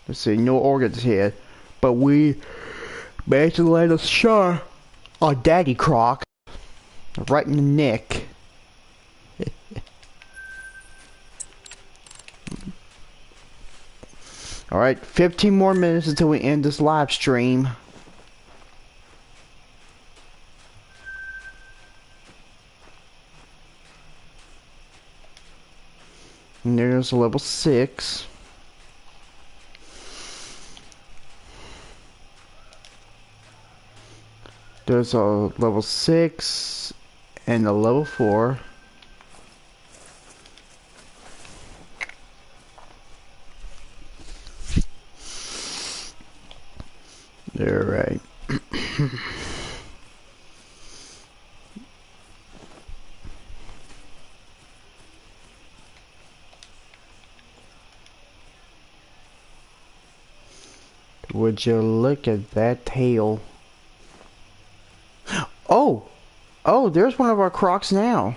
[SPEAKER 1] Let's see, no organs here. but we managed to land a shot on Daddy Croc right in the neck. Alright, 15 more minutes until we end this live stream. And there's a level 6. There's a level 6 and a level 4. Alright. Would you look at that tail? Oh, there's one of our crocs now.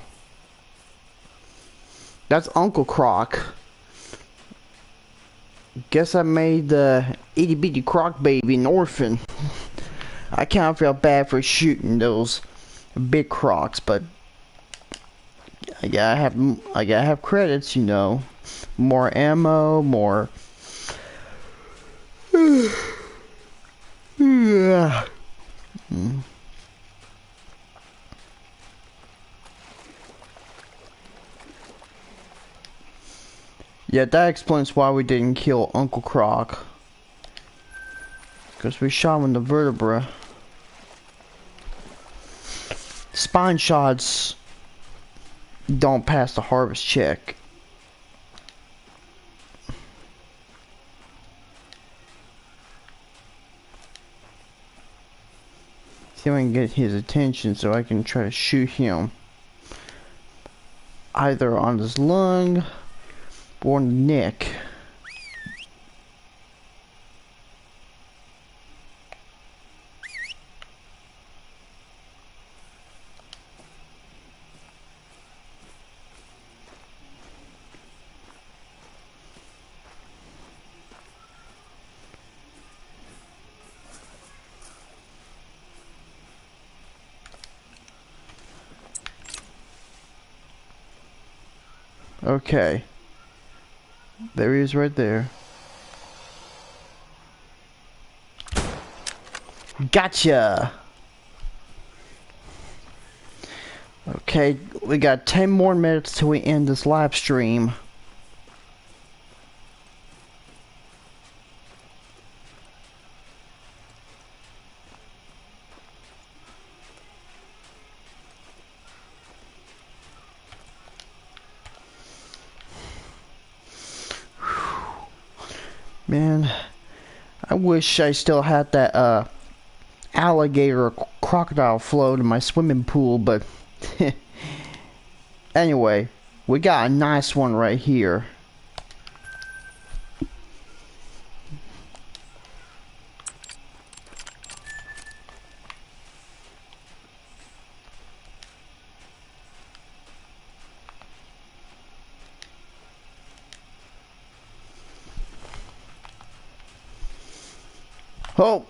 [SPEAKER 1] That's Uncle Croc. Guess I made the itty bitty croc baby an orphan. I kind of feel bad for shooting those big crocs, but I gotta have credits, you know. More ammo, more. Yeah. Yeah, that explains why we didn't kill Uncle Croc. Because we shot him in the vertebra. Spine shots don't pass the harvest check. See if I can get his attention so I can try to shoot him. Either on his lung or on the neck. Okay. There he is right there. Gotcha! Okay, we got 10 more minutes till we end this live stream. Man, I wish I still had that alligator or crocodile float in my swimming pool, but anyway, we got a nice one right here. Oh!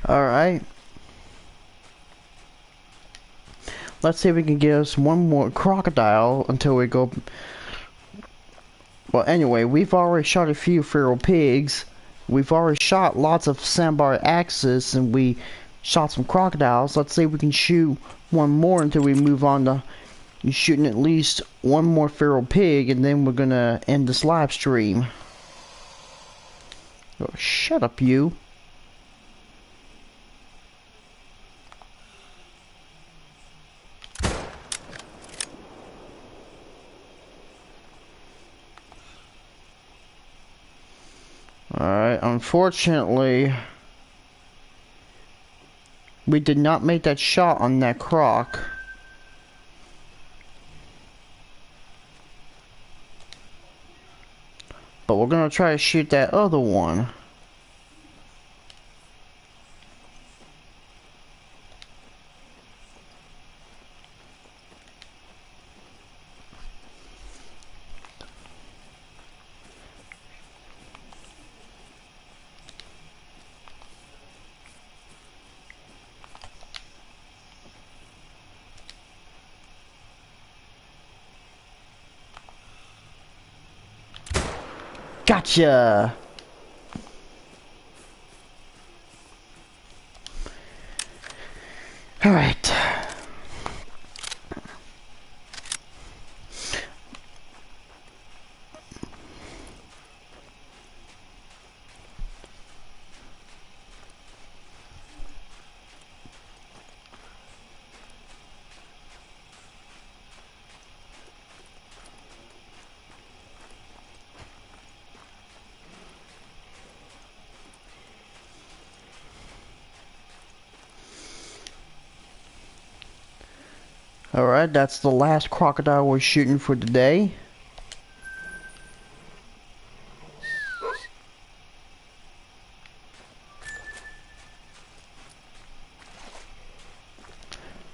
[SPEAKER 1] Alright. Let's see if we can get us one more crocodile until we go. Well, anyway, we've already shot a few feral pigs. We've already shot lots of sandbar axes, and we shot some crocodiles. Let's see if we can shoot one more until we move on to shooting at least one more feral pig, and then we're gonna end this live stream. Oh, shut up, you. Unfortunately, we did not make that shot on that croc. But we're gonna try to shoot that other one. Gotcha! Alright. Alright, that's the last crocodile we're shooting for today.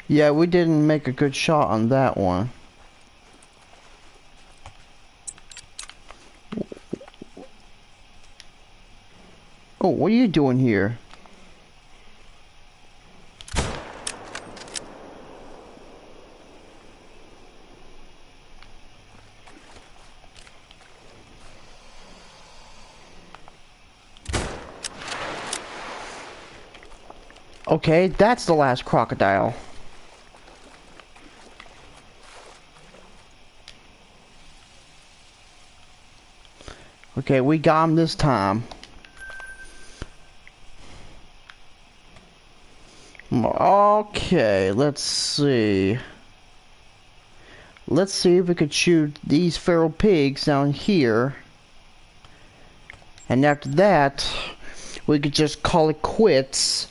[SPEAKER 1] Yeah, we didn't make a good shot on that one. Oh, what are you doing here? Okay, that's the last crocodile. Okay, we got him this time. Okay, let's see. Let's see if we could shoot these feral pigs down here. And after that, we could just call it quits.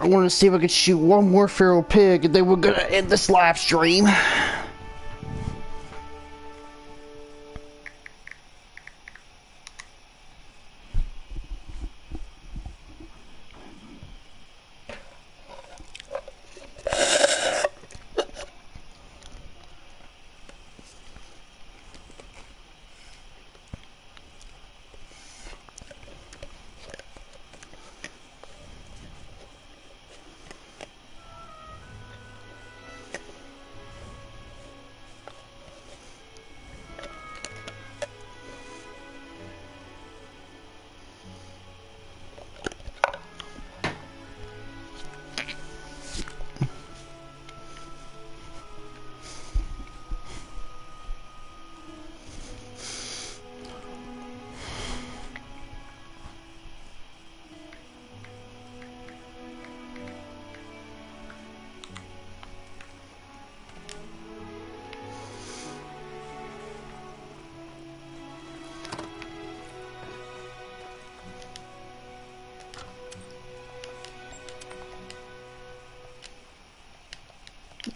[SPEAKER 1] I want to see if I could shoot one more feral pig and then we're gonna end this live stream.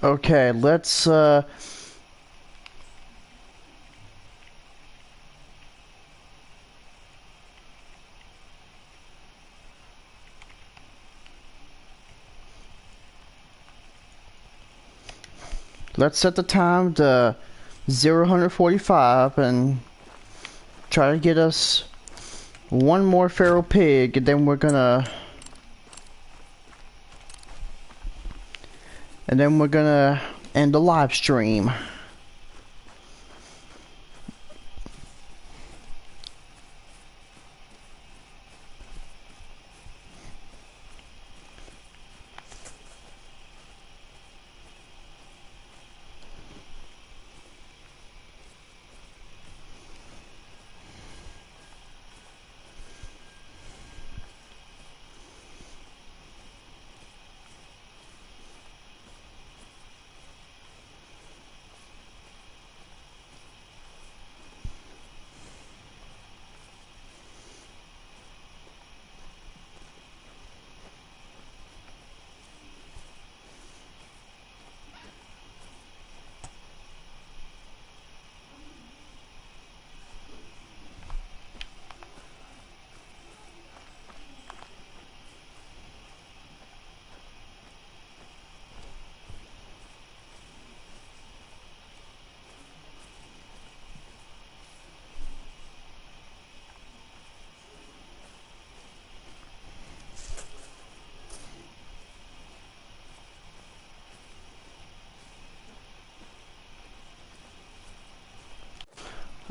[SPEAKER 1] Okay, let's set the time to 0:45 and try to get us one more feral pig, and then we're gonna end the live stream.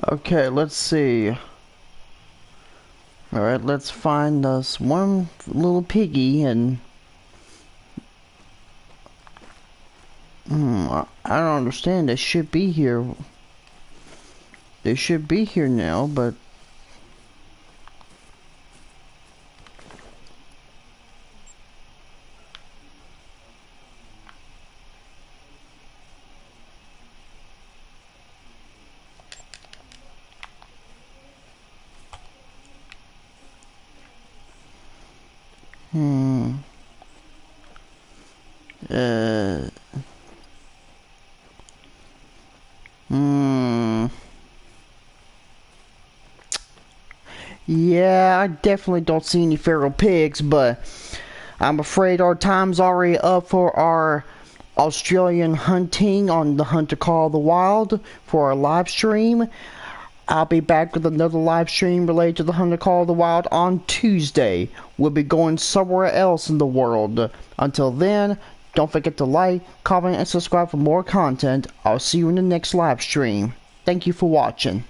[SPEAKER 1] Okay, let's see. Alright, let's find us one little piggy and... I don't understand. They should be here. They should be here now, but... Yeah, I definitely don't see any feral pigs, but I'm afraid our time's already up for our Australian hunting on the Hunt to Call of the Wild for our live stream. I'll be back with another live stream related to the Hunt to Call of the Wild on Tuesday. We'll be going somewhere else in the world. Until then, don't forget to like, comment, and subscribe for more content. I'll see you in the next live stream. Thank you for watching.